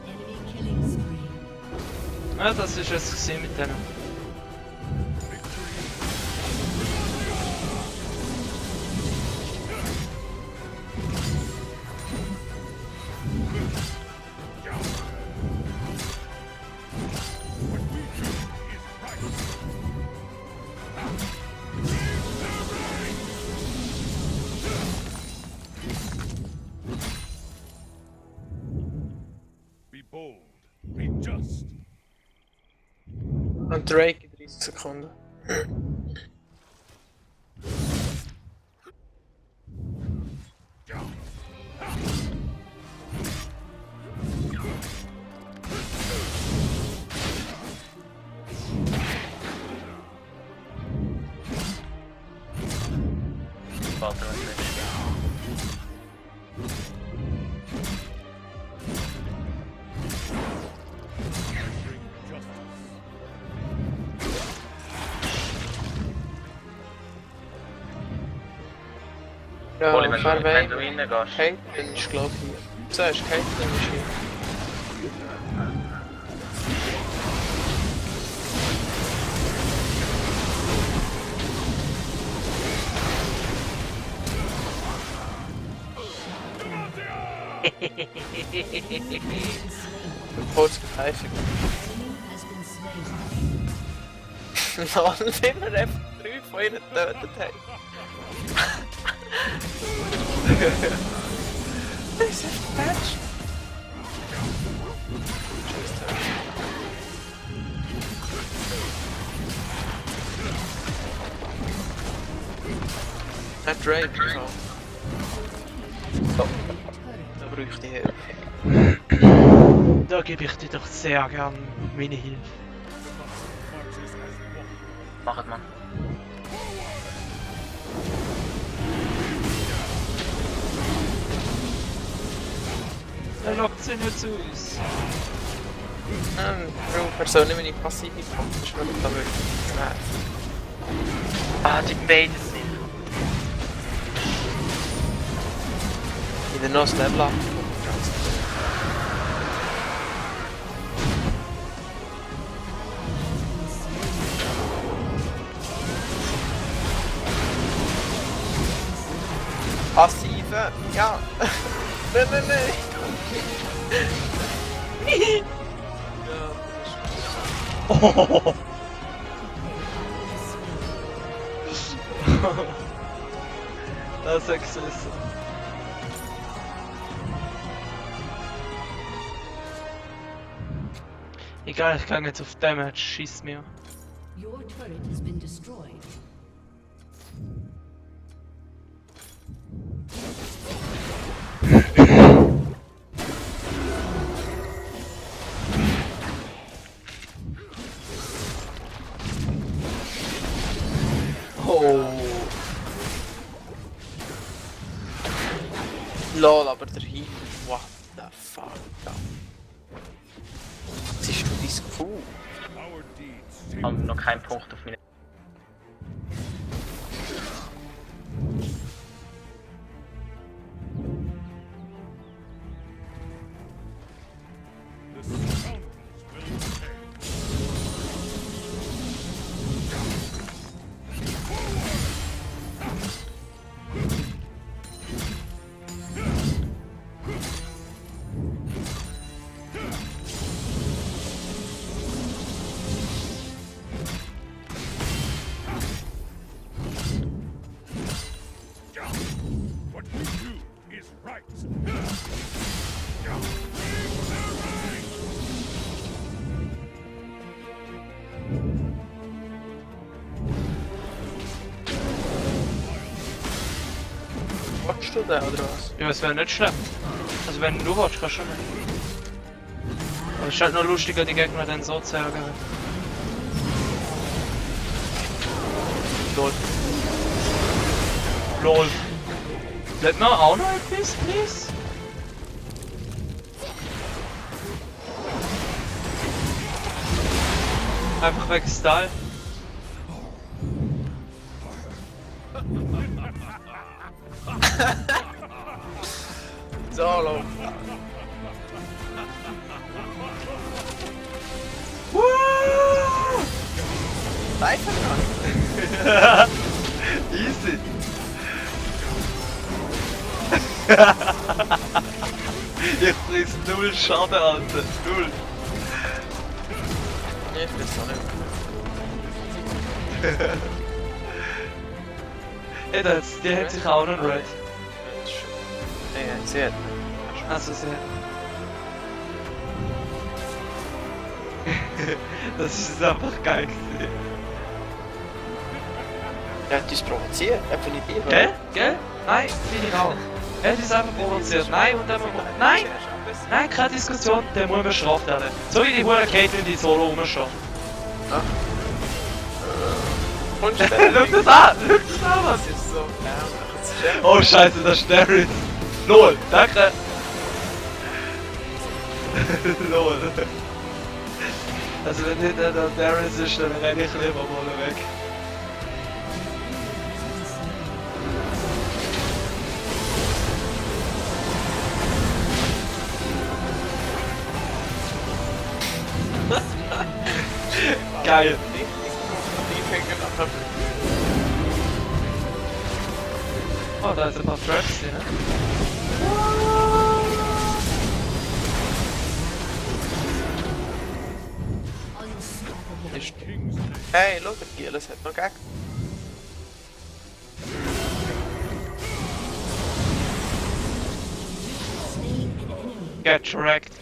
Speaker 6: Enemy killing spree.
Speaker 4: Ja, das ist es gesehen mit denen.
Speaker 5: Und Drake in 30 Sekunden.
Speaker 2: Warte, was ist
Speaker 5: Ja,
Speaker 2: Oli, wenn
Speaker 5: fair
Speaker 2: du
Speaker 5: way.
Speaker 2: reingehst.
Speaker 5: Caitlyn ist glaube ich hier. Du sagst, Caitlyn ist hier. Kurz geteilt.
Speaker 6: Has been slain.
Speaker 5: Lol, wenn wir einfach 3 von ihnen getötet haben. Das ist echt Patch. Hat Drake bekommen. Da bräuchte ich Hilfe.
Speaker 4: Da gebe ich dir doch sehr gern meine Hilfe.
Speaker 2: Macht man.
Speaker 4: Er lockt sie nicht zu uns.
Speaker 5: Bro, Person meine passive Kampf ist mir da wirklich nervt.
Speaker 2: Ah, die beiden sind.
Speaker 5: Wieder noch das Level ab. Passive? Ja. Nein, nein, nein.
Speaker 4: Oh. Das ist Exzess. Egal, ich kann jetzt auf Damage, schieß mir.
Speaker 6: Your turret has been destroyed.
Speaker 5: Oh. Lol, aber der Heal. What the fuck? Was ist denn dein Gefühl?
Speaker 7: Our deeds
Speaker 2: Ich habe noch keinen Punkt auf meine.
Speaker 7: the scoundrels will pay. What you do is right.
Speaker 5: Watchst du den oder was?
Speaker 4: Ja, es wäre nicht schlimm. Also wenn du willst, kannst du nicht. Aber es ist halt nur lustiger, die Gegner dann so zu ärgern. Lol. Lol. Let mir auch noch etwas, please? Einfach weg Style.
Speaker 5: Solo. Einfach noch.
Speaker 4: Easy. Ich friss 0 Schaden, Alter. 0.
Speaker 5: Nee, ich weiß auch nicht.
Speaker 4: Ja, die hat sich auch noch red.
Speaker 5: Nee, sie hat.
Speaker 4: Also sie hat. Das ist einfach geil gewesen.
Speaker 5: Er hat uns provoziert, eben nicht ich.
Speaker 4: Gell? Gell? Nein, finde ich auch. Er hat uns einfach provoziert. Nein, und dann... Nein! Nein, keine Diskussion, der muss bestraft werden. So wie die Hure Caitlyn, die solo rumsteht.
Speaker 5: Und
Speaker 4: Schau das an! Schau das an, was
Speaker 5: das ist so ärmlich.
Speaker 4: Oh Scheiße, das ist Darius. LOL, danke. LOL. Also wenn nicht der Darius ist, dann renne ich lieber mal weg. Geil. Oh, da ist ein paar Traps drin.
Speaker 5: Hey, schau, der Gieles hat noch Gegner.
Speaker 4: Get wrecked.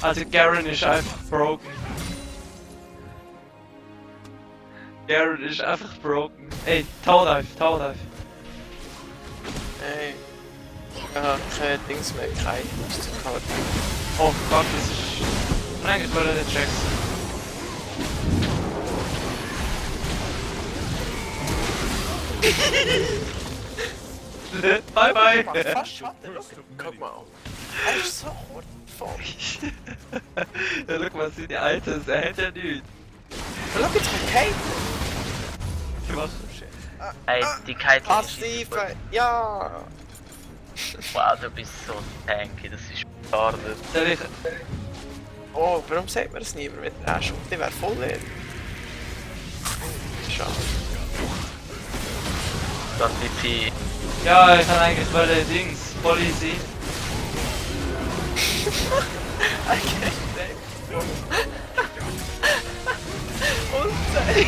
Speaker 4: Also Garen ist einfach broken. Garen ist einfach broken. Ey, Tower Dive, Tower Dive.
Speaker 5: Hey. Ja, kein Dings mehr, kein Card.
Speaker 4: Oh Gott, das ist... Nein, ich wollte den Jackson. Bye bye!
Speaker 5: Fast Schatten, guck mal. Er ist so voll.
Speaker 4: Ja, schau mal, seine Alten, er hat ja nichts.
Speaker 5: Schau jetzt mal, Kate.
Speaker 4: Was?
Speaker 2: Ey, die Kite ist
Speaker 5: Passive, ja.
Speaker 2: Wow, du bist so tanky, das ist schade.
Speaker 4: Soll ich...
Speaker 5: Oh, warum sagt man das niemand mit der Ash? Die wäre voll leer. Schade.
Speaker 2: Das VP.
Speaker 4: Ja, ich kann eigentlich wollte Dings, voll easy.
Speaker 5: Okay, und nein.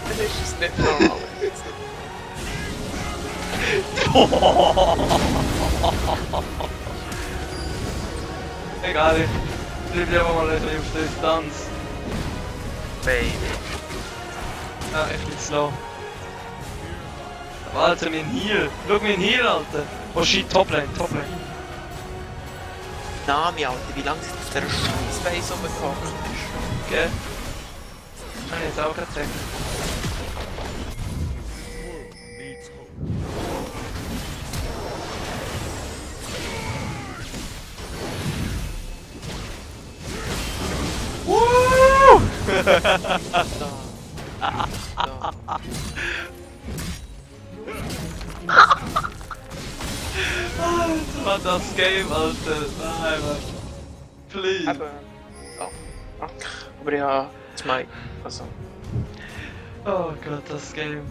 Speaker 5: Das ist es nicht normal.
Speaker 4: Egal, ich bleib lieber mal ein bisschen auf der Distanz.
Speaker 2: Baby.
Speaker 4: Ja, ich bin slow. Aber Alter, mein Heal. Schau mein Heal, Alter. Oh shit, Toplane, Toplane.
Speaker 5: Nami, Alter, wie lange sind auf dieser Scheißbase rumgehockt ist?
Speaker 4: Gell? Hab ich jetzt auch gerade gesagt. Woo! Alter, Mann, das Game, Alter. Nein, Mann. Please.
Speaker 5: Aber... Oh. Oh. Aber ja, zwei. Also...
Speaker 4: Oh Gott, das Game.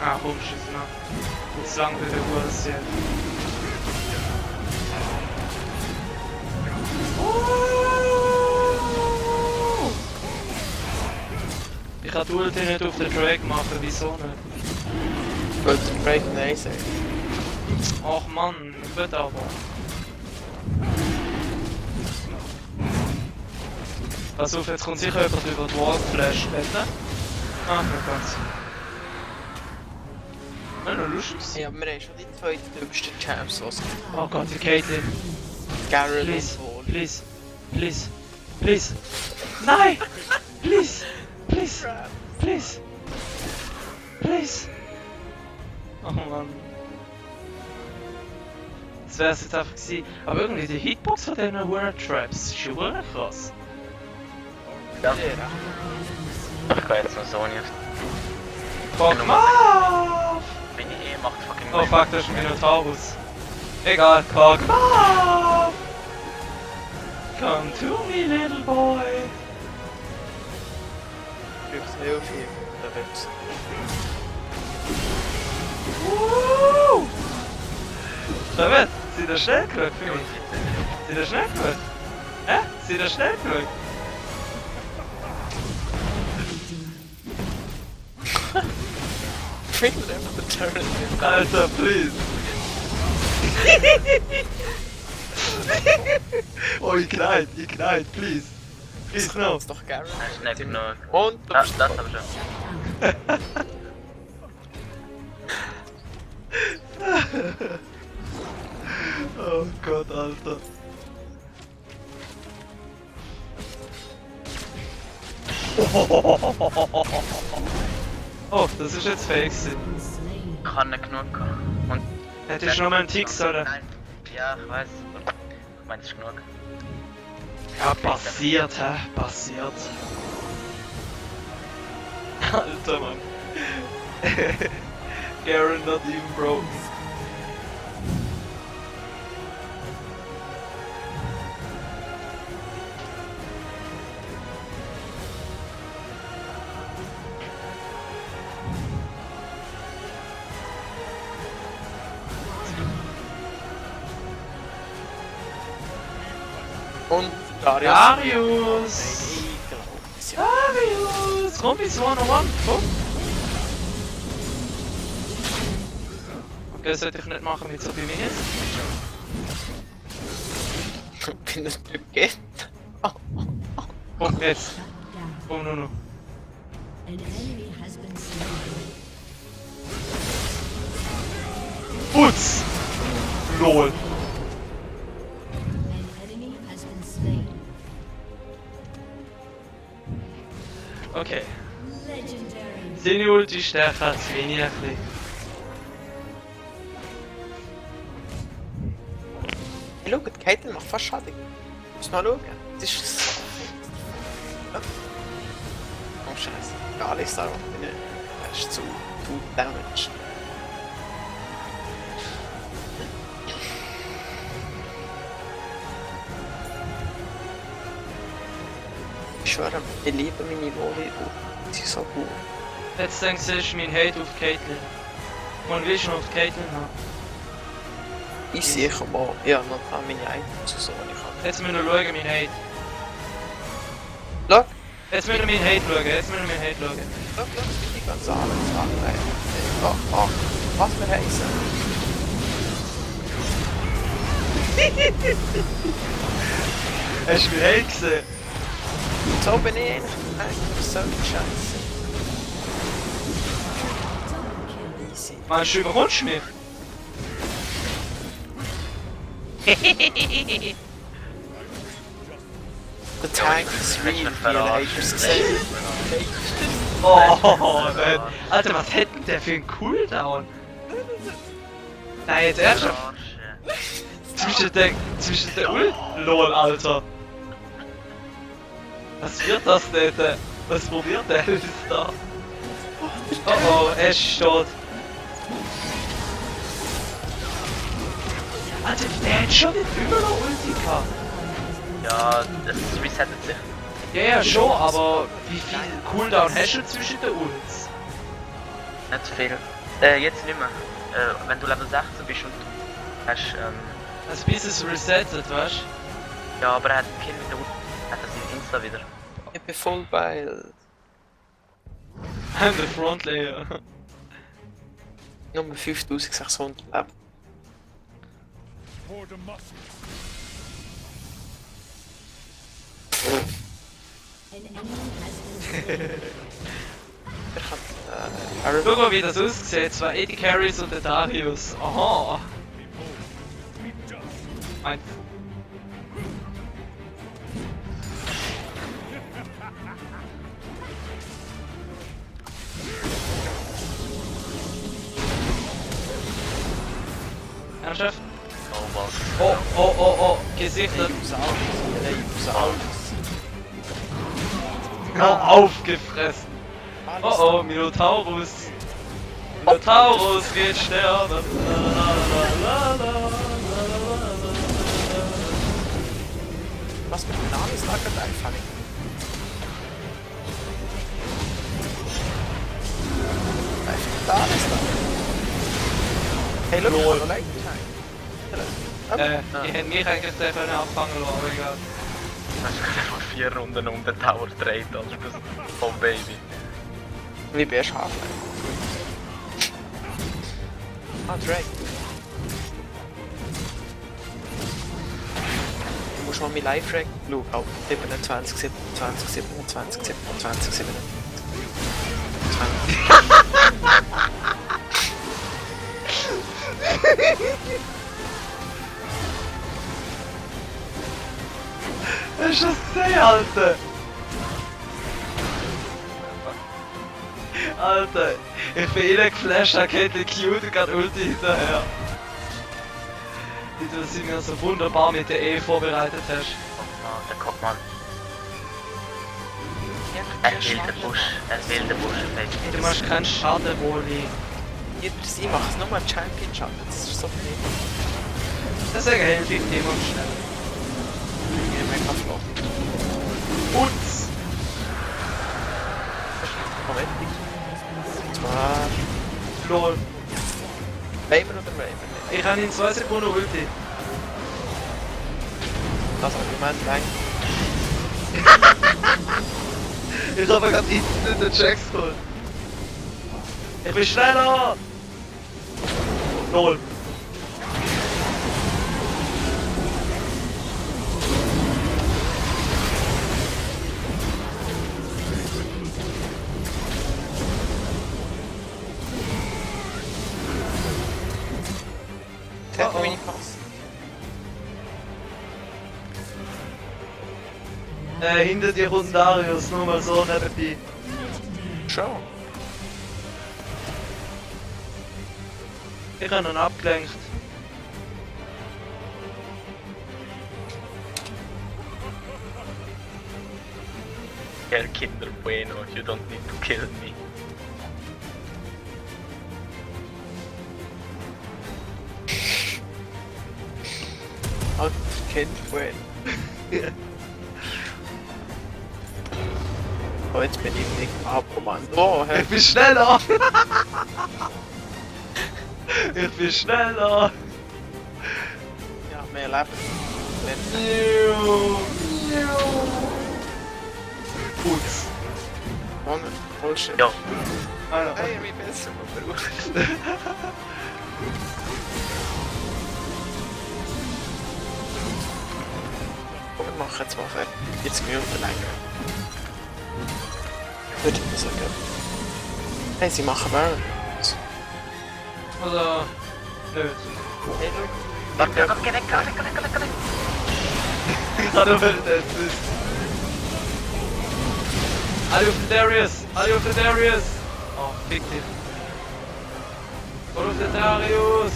Speaker 4: Ah, rumschießen, ne? Jetzt lang wird der Uhr das hier. Ich kann die Ulti nicht auf den Drake machen, wieso nicht?
Speaker 5: Ich wollte den Break Nein sagen.
Speaker 4: Ach Mann, ich will aber. Pass auf, jetzt kommt sicher jemand über die Wall Flash, bitte? Ah, nicht ganz. Ja, noch lustig.
Speaker 5: Ja, aber wir haben schon die zwei dümmsten Champs, was
Speaker 4: Oh Gott, die Caitlyn.
Speaker 5: Garen
Speaker 4: Please,
Speaker 5: und Wall.
Speaker 4: please, please, please. Nein! Please, please, please, please. Oh Mann. Das wär's jetzt einfach gewesen. Aber irgendwie die Hitbox von diesen Huren Traps ist schon wirklich krass.
Speaker 2: Ja. Ich kann jetzt noch Sony auf
Speaker 4: Fuck off!
Speaker 2: bin ich macht fucking
Speaker 4: Oh fuck, das ist ein Minotaurus. Egal, Kork. Mom! Come to me, little boy.
Speaker 5: Braucht heel viel. Da wird's.
Speaker 4: Woo! David, seid ihr schnell genug für mich? Seid ihr schnell genug? Hä? Seid ihr schnell genug?
Speaker 5: Bring them the turret in.
Speaker 4: Alter, please. Oh, ich knallt, please. Please, no.
Speaker 5: Das ist doch Garen.
Speaker 2: Das ist nicht genug.
Speaker 5: Und du
Speaker 2: Ah,
Speaker 5: bist
Speaker 2: das aber schon.
Speaker 4: Oh Gott, Alter. Oh, das ist jetzt fake.
Speaker 6: Slain.
Speaker 2: Ich kann nicht genug haben. Und
Speaker 4: Hättest du noch mal einen Tix, oder?
Speaker 2: Nein. Ja, ich weiß. Ich meine, das ist genug.
Speaker 4: Ja, passiert, hä? Passiert. Alter, Mann. Garen not even broke.
Speaker 5: Und Darius.
Speaker 4: Darius!
Speaker 5: Ekelhaft.
Speaker 4: Darius! Komm ins One-on-One, komm! Okay, das sollte ich nicht machen mit so viel Minis.
Speaker 5: Ich bin ein Typ.
Speaker 4: Komm, jetzt!
Speaker 6: Shut down.
Speaker 4: Komm, nur noch.
Speaker 6: An enemy has been slain.
Speaker 4: Putz! LOL!
Speaker 6: An enemy has been slain.
Speaker 4: Okay.
Speaker 6: Legendary.
Speaker 4: Seine Ulti ist stärker als meine ein bisschen.
Speaker 5: Hey, schau, die Caitlyn macht fast Schaden. Muss mal schauen. Das ist so. Oh Scheiße. Ja, alles da bin ich. Das ist zu gut damaged. Ich schwöre, ich liebe meine Loli. Sie ist so gut.
Speaker 4: Jetzt denkst du, das ist mein Hate auf Caitlyn. Man will schon auf Caitlyn haben.
Speaker 5: Ich sehe mal, ja, noch an meine Items und so, die ich habe.
Speaker 4: Jetzt müssen wir schauen, mein Hate.
Speaker 5: Schau,
Speaker 4: Jetzt müssen wir mein Hate schauen, jetzt müssen wir mein Hate schauen.
Speaker 5: schau, die ganz alles anlegen. Oh, oh, was wir heißen.
Speaker 4: Hast du mein Hate gesehen?
Speaker 5: So bin ich eigentlich so scheiße. Easy.
Speaker 4: Meinst du, überkommst du mich?
Speaker 5: The tank is real, die Haters gesehen.
Speaker 4: Oh, nein. Alter, was hätte denn der für einen Cooldown? Nein, jetzt ernsthaft?
Speaker 2: Arsche.
Speaker 4: Zwischen der Ult... LOL, Alter. Was wird das denn? Was probiert der jetzt da? Oh oh, er ist tot. Alter, der hat schon nicht überall Ulti gehabt.
Speaker 2: Ja, das resettet sich.
Speaker 4: Ja, ja, schon, aber wie viel Cooldown hast du zwischen den Ults?
Speaker 2: Nicht zu viel. Jetzt nicht mehr. Wenn du Level 16 bist und du hast,
Speaker 4: Also bis es resettet, weißt du?
Speaker 2: ja, aber er hat einen Kill mit der Ult. Hat er seinen Insta wieder.
Speaker 5: Ich bin voll bei...
Speaker 4: I'm the front layer.
Speaker 5: Nummer 5600 Leben.
Speaker 7: For Demacia.
Speaker 6: An enemy has been slain.
Speaker 5: Ich kann...
Speaker 4: Schau mal, wie das aussieht. Zwei Eddie Carries und der Darius. Aha. Ein. Ernsthaft?
Speaker 2: Oh, was?
Speaker 4: Oh, oh, oh, oh, gesichtet. Oh, aufgefressen. Oh, oh, Minotaurus. Minotaurus geht sterben.
Speaker 5: Was mit dem Namen ist da gerade einfallen? Einfach da ist da. Hey, look, hallo, like
Speaker 4: Ich hätte mich eigentlich sehr können abfangen lassen, aber egal.
Speaker 2: Hast du einfach 4 Runden um den Tower gedreht, als oh Baby.
Speaker 5: Wie bist du Half-Life? Ah, Drake. Du musst mal mein Live-Track schauen. Oh, 27, 27, 27, 27, 27.
Speaker 4: Was ist das gesehen, Alter? Alter, ich bin reingeflasht, da geht der Cute gerade Ulti hinterher. Die du sie mir so wunderbar mit der E vorbereitet hast.
Speaker 2: Oh, der Kopfmann. Er will den Busch,
Speaker 4: Du machst keinen Schaden, Woli.
Speaker 5: Ich mache es nur mal Champion-Schaden, das ist so viel.
Speaker 4: Deswegen helfe ich dir mal schnell.
Speaker 5: Ich bin mega flott.
Speaker 4: Putz!
Speaker 5: Moment. Und zwar...
Speaker 4: Lol.
Speaker 5: Raven oder Raven?
Speaker 4: Ich habe in 2 Sekunden Ulti.
Speaker 5: Das Argument, nein.
Speaker 4: Ich habe gerade instant den Checks geholt. Ich bin schneller! Lol.
Speaker 5: Der hat wenig Pass.
Speaker 4: Hinter dir kommt Darius, nur mal so nebenbei.
Speaker 5: Schon.
Speaker 4: Ich habe ihn abgelenkt.
Speaker 2: Herr Kinder Bueno, you don't need to kill me.
Speaker 5: Halt, Kind, wohin? Oh, jetzt bin ich nicht abkommando. Oh,
Speaker 4: Ich bin schneller! Ich bin schneller!
Speaker 5: ja, mehr Leben.
Speaker 4: Putz!
Speaker 5: Mann, Bullshit.
Speaker 2: Ja,
Speaker 4: Alter.
Speaker 5: Hey, wie besser man braucht. Komm, wir machen jetzt mal fertig. 40 Minuten länger. Würde ich mal sagen. Hey, sie machen Burns.
Speaker 4: Oder... nicht.
Speaker 5: Hey,
Speaker 2: warte, geh weg.
Speaker 4: Ich kann nur das ist. Eye of the Darius! Eye of the Darius! Oh, fick dich. Eye of the Darius!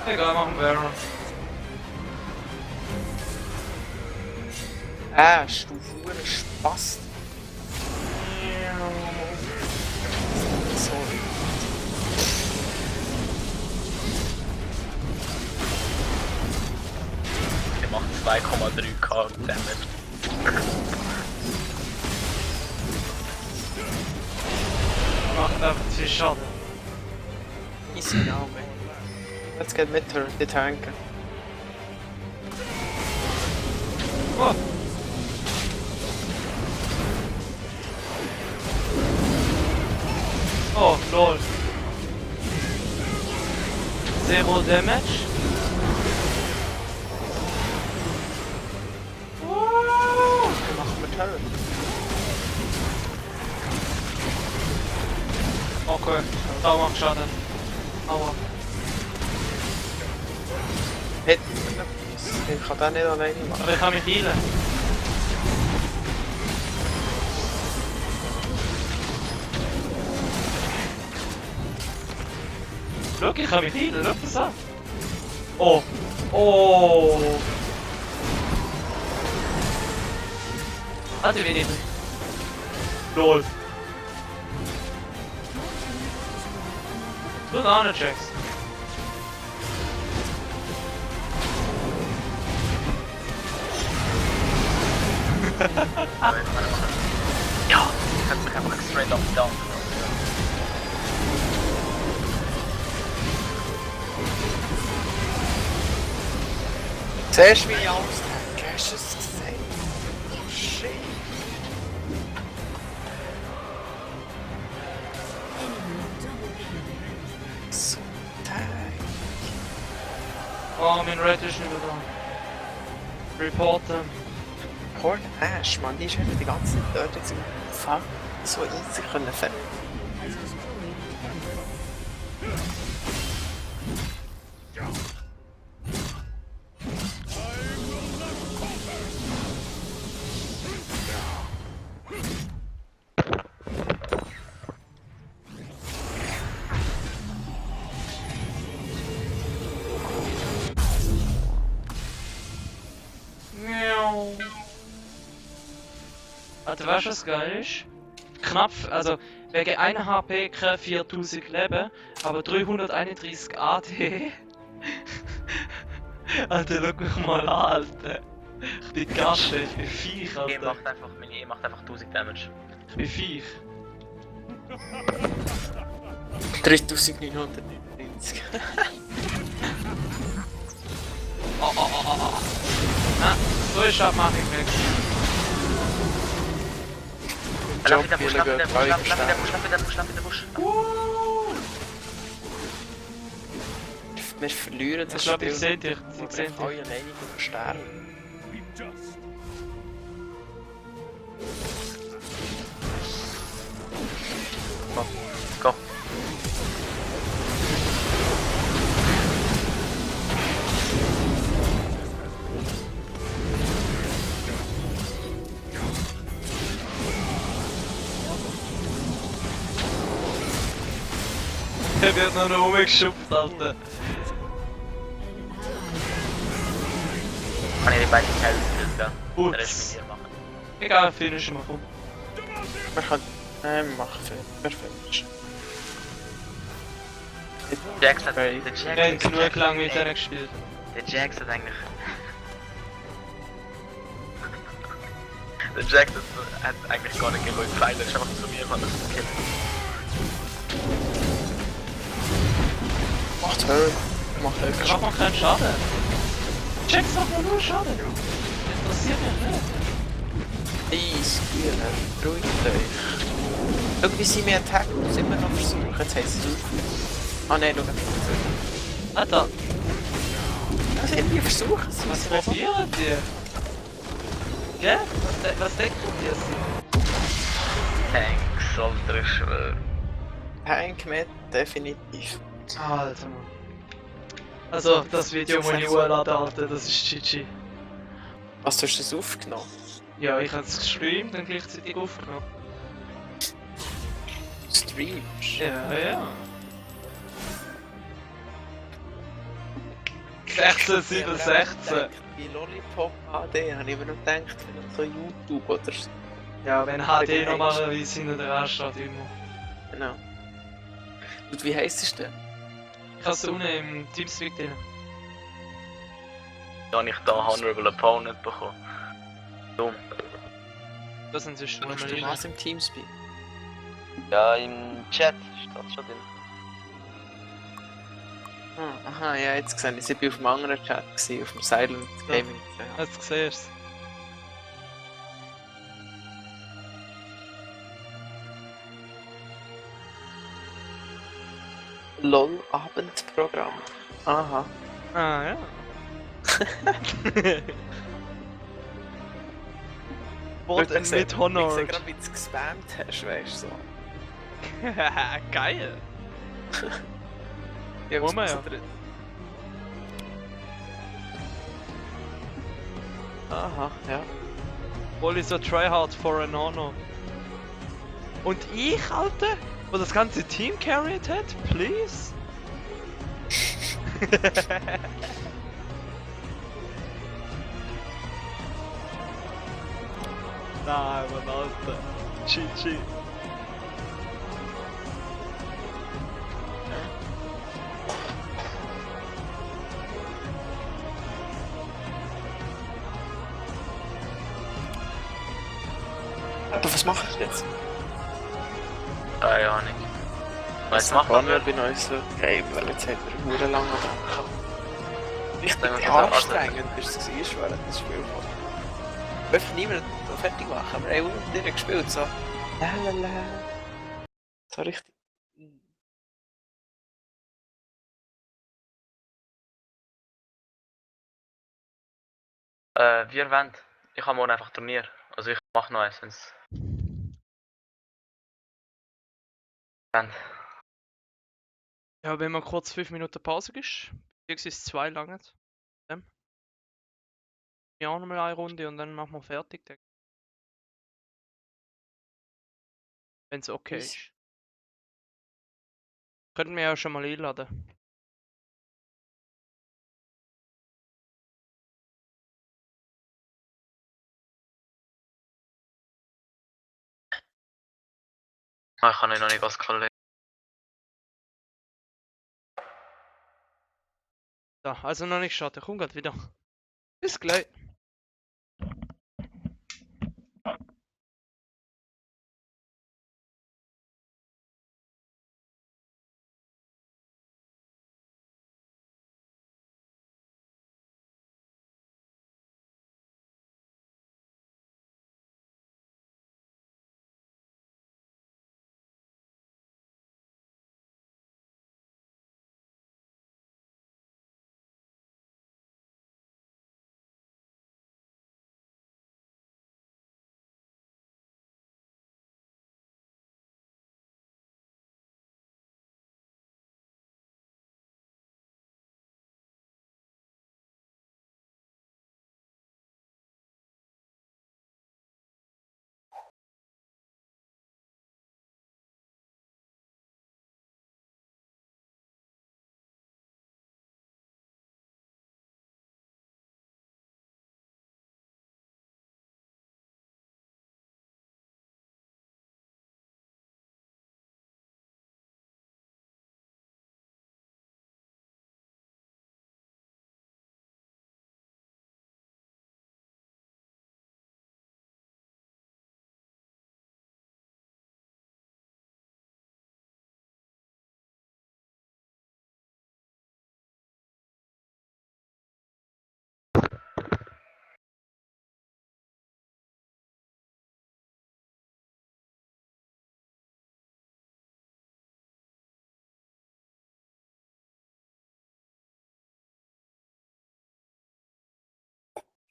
Speaker 4: Egal, machen wir.
Speaker 5: du verdammter Spast. Sorry.
Speaker 2: Der macht 2,3k Damage.
Speaker 4: Macht einfach zu viel Schaden.
Speaker 5: Easy now, man. Let's get mit her, die tanken.
Speaker 4: Oh! Oh, lol. Zero Damage.
Speaker 5: Wir machen mit Turret.
Speaker 4: Okay, da macht Schaden. Aua.
Speaker 5: Hey, ich kann das nicht alleine machen.
Speaker 4: Aber ich kann mich heilen. Schau, ich kann mich heilen, schau das an. Oh, Oh! Warte, wen nicht? LOL. Du auch nicht, Jax.
Speaker 2: Ja, ich kann mich einfach straight up down.
Speaker 5: Siehst du, wie ich alles denke? Hast du es gesehen? Oh shit. So tag.
Speaker 4: Oh, mein Red ist nicht mehr da. Reporten.
Speaker 5: Poor Ash, man, die ist wieder die ganze Zeit dort jetzt im Fuck so easy können finden.
Speaker 4: Alter, weißt du, was geil ist? Knapp, also wegen 1 HP keine 4000 Leben, aber 331 AD. Alter, schau mich mal an, Alter. Ich bin Gaste, ich bin Viech,
Speaker 2: E
Speaker 4: Alter.
Speaker 2: macht einfach, meine E macht einfach 1000 Damage.
Speaker 4: Ich bin Viech.
Speaker 5: 3990.
Speaker 4: Ah, so ist das, mach ich weg.
Speaker 2: Lauf in der Busch, lauf in der Busch, lauf in der Busch, lauf in der Busch, lauf in der Busch.
Speaker 5: Wir verlieren das
Speaker 4: Ich glaube, ich
Speaker 5: Spiel.
Speaker 4: seh dich,
Speaker 5: Wir
Speaker 4: ich seh
Speaker 5: sind alle
Speaker 4: dich.
Speaker 5: alleine sterben.
Speaker 7: Be just.
Speaker 2: Go.
Speaker 4: Der wird noch rumgeschupft, Alter.
Speaker 2: Kann ich die beiden Kills killen, gell?
Speaker 4: Putz.
Speaker 2: Der Rest mit mir machen.
Speaker 4: Egal, finish mal rum.
Speaker 5: Wir können... Nein, wir machen viel. Wir finishen.
Speaker 2: Jax hat...
Speaker 5: Right.
Speaker 2: Der
Speaker 4: Wir haben
Speaker 2: Jax
Speaker 4: genug lang mit denen gespielt.
Speaker 2: Der Jax hat eigentlich... Der Jax hat eigentlich gar nicht genug Pfeile, ist einfach zu mir von das Kill.
Speaker 5: Macht Höhe. Macht
Speaker 4: Ich
Speaker 5: Höhe.
Speaker 4: mach mal keinen Schaden. Jax macht nur Schaden. Interessiert mich nicht.
Speaker 5: Easy, ruhig euch. Schau, wie sie mir attacken, muss immer noch versuchen. Jetzt haben sie es aufgehört. Ah nein, schau.
Speaker 4: Alter,
Speaker 5: Also irgendwie versuchen sie
Speaker 4: was
Speaker 5: es.
Speaker 4: probieren die? Gell? Was denken die jetzt?
Speaker 2: Thanks, Alter, ich schwör.
Speaker 5: Tank mit, definitiv.
Speaker 4: Alter, Mann. Also, das Video muss ich hochladen, Alter, das ist GG.
Speaker 5: Was, du hast das aufgenommen?
Speaker 4: Ja, ich hab's gestreamt und gleichzeitig aufgenommen.
Speaker 5: Streamst?
Speaker 4: Ja. 16, 7, 16.
Speaker 5: Bei Lollipop HD habe ich mir noch gedacht, vielleicht so YouTube oder so.
Speaker 4: Ja, wenn HD normalerweise hinter der Rest steht immer.
Speaker 5: Genau. Und wie heisst es denn?
Speaker 4: Ich hab's unten im Teamspeak drin.
Speaker 2: Da habe ich da Honorable Opponent bekommen. Dumm.
Speaker 4: Das sind sonst nur
Speaker 5: Hast du
Speaker 4: mal
Speaker 5: was im Teamspeak?
Speaker 2: Ja, im Chat steht schon drin.
Speaker 5: Ah, aha, ja, jetzt gesehen. Ich war auf dem anderen Chat, gewesen, auf dem Silent Gaming. Ja.
Speaker 4: Hast du gesehen?
Speaker 5: LOL Abendprogramm. Aha.
Speaker 4: Ah, ja. What and mit Honor.
Speaker 5: Ich sehe gerade, wie du es gespammt hast, weißt du. So.
Speaker 4: Geil.
Speaker 5: Ja,
Speaker 4: Wollen wir
Speaker 5: was
Speaker 4: ja.
Speaker 5: muss drin? Aha, ja.
Speaker 4: Wohl ist so tryhard for an honor. Und ich, Alter, wo das ganze Team carried hat, please? Nein, Mann, Alter. GG.
Speaker 5: Aber was mache ich jetzt?
Speaker 2: Keine Ahnung. Was
Speaker 5: macht
Speaker 2: machen
Speaker 5: wir
Speaker 2: wir?
Speaker 5: bei uns so? Ey, weil jetzt hat er eine lange dran. Richtig
Speaker 2: Sagen wir mal so,
Speaker 5: anstrengend ist es gewesen, während das Spiel war. Ich will niemand fertig machen, aber ey, und nicht gespielt, so. Lalala. So richtig.
Speaker 2: Wie erwähnt, ich habe morgen einfach Turnier. Also ich mache noch eins, wenn's... erwähnt.
Speaker 4: Ja, wenn man kurz 5 Minuten Pause ist, beziehungsweise 2 lange. Ja, auch nochmal eine Runde und dann machen wir fertig. Wenn es okay
Speaker 5: Easy.
Speaker 4: ist. Könnten wir ja schon mal einladen.
Speaker 2: Ah, ich kann euch noch nicht was kalkulieren.
Speaker 4: So, also noch nicht starten, komm grad wieder. Bis gleich.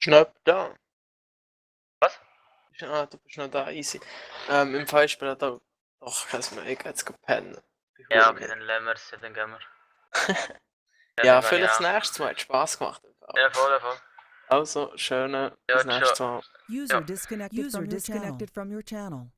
Speaker 5: Schnapp da.
Speaker 2: Was?
Speaker 5: Ah, du bist noch da, easy. Im Fallspiel hat er doch kein mehr, ich geh jetzt pennen.
Speaker 2: Ja, okay, dann lassen wir es, dann gehen wir.
Speaker 5: Ja,
Speaker 2: dann
Speaker 5: vielleicht das
Speaker 2: gehe ich
Speaker 5: nächste Mal, hat Spaß gemacht.
Speaker 2: auch. Ja, voll, voll.
Speaker 5: Also, schöne,
Speaker 2: Ja,
Speaker 5: bis nächstes Mal.
Speaker 8: User
Speaker 2: Ja.
Speaker 8: disconnected from your channel.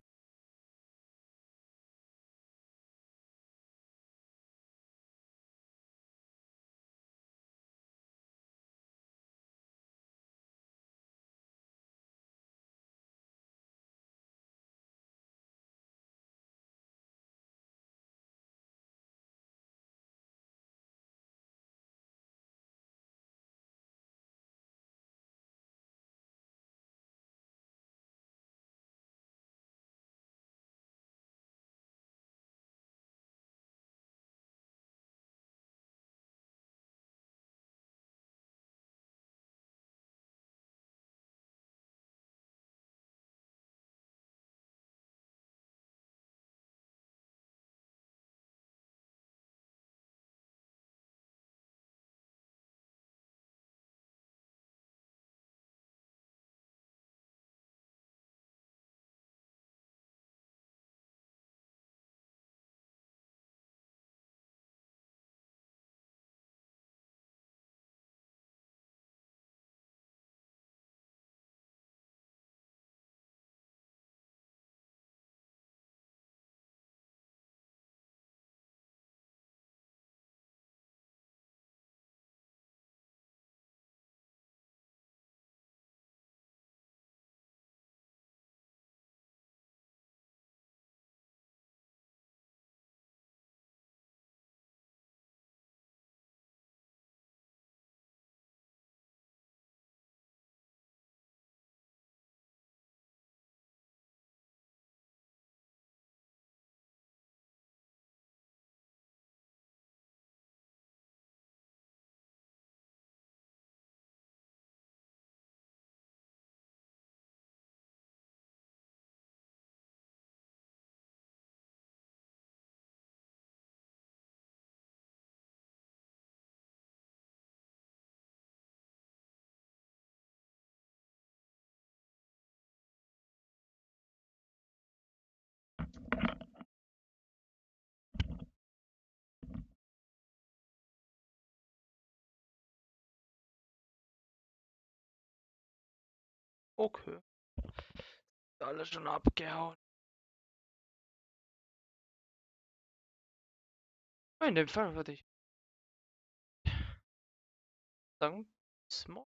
Speaker 4: Okay. Alle schon abgehauen. In dem Fall würde ich sagen, Small.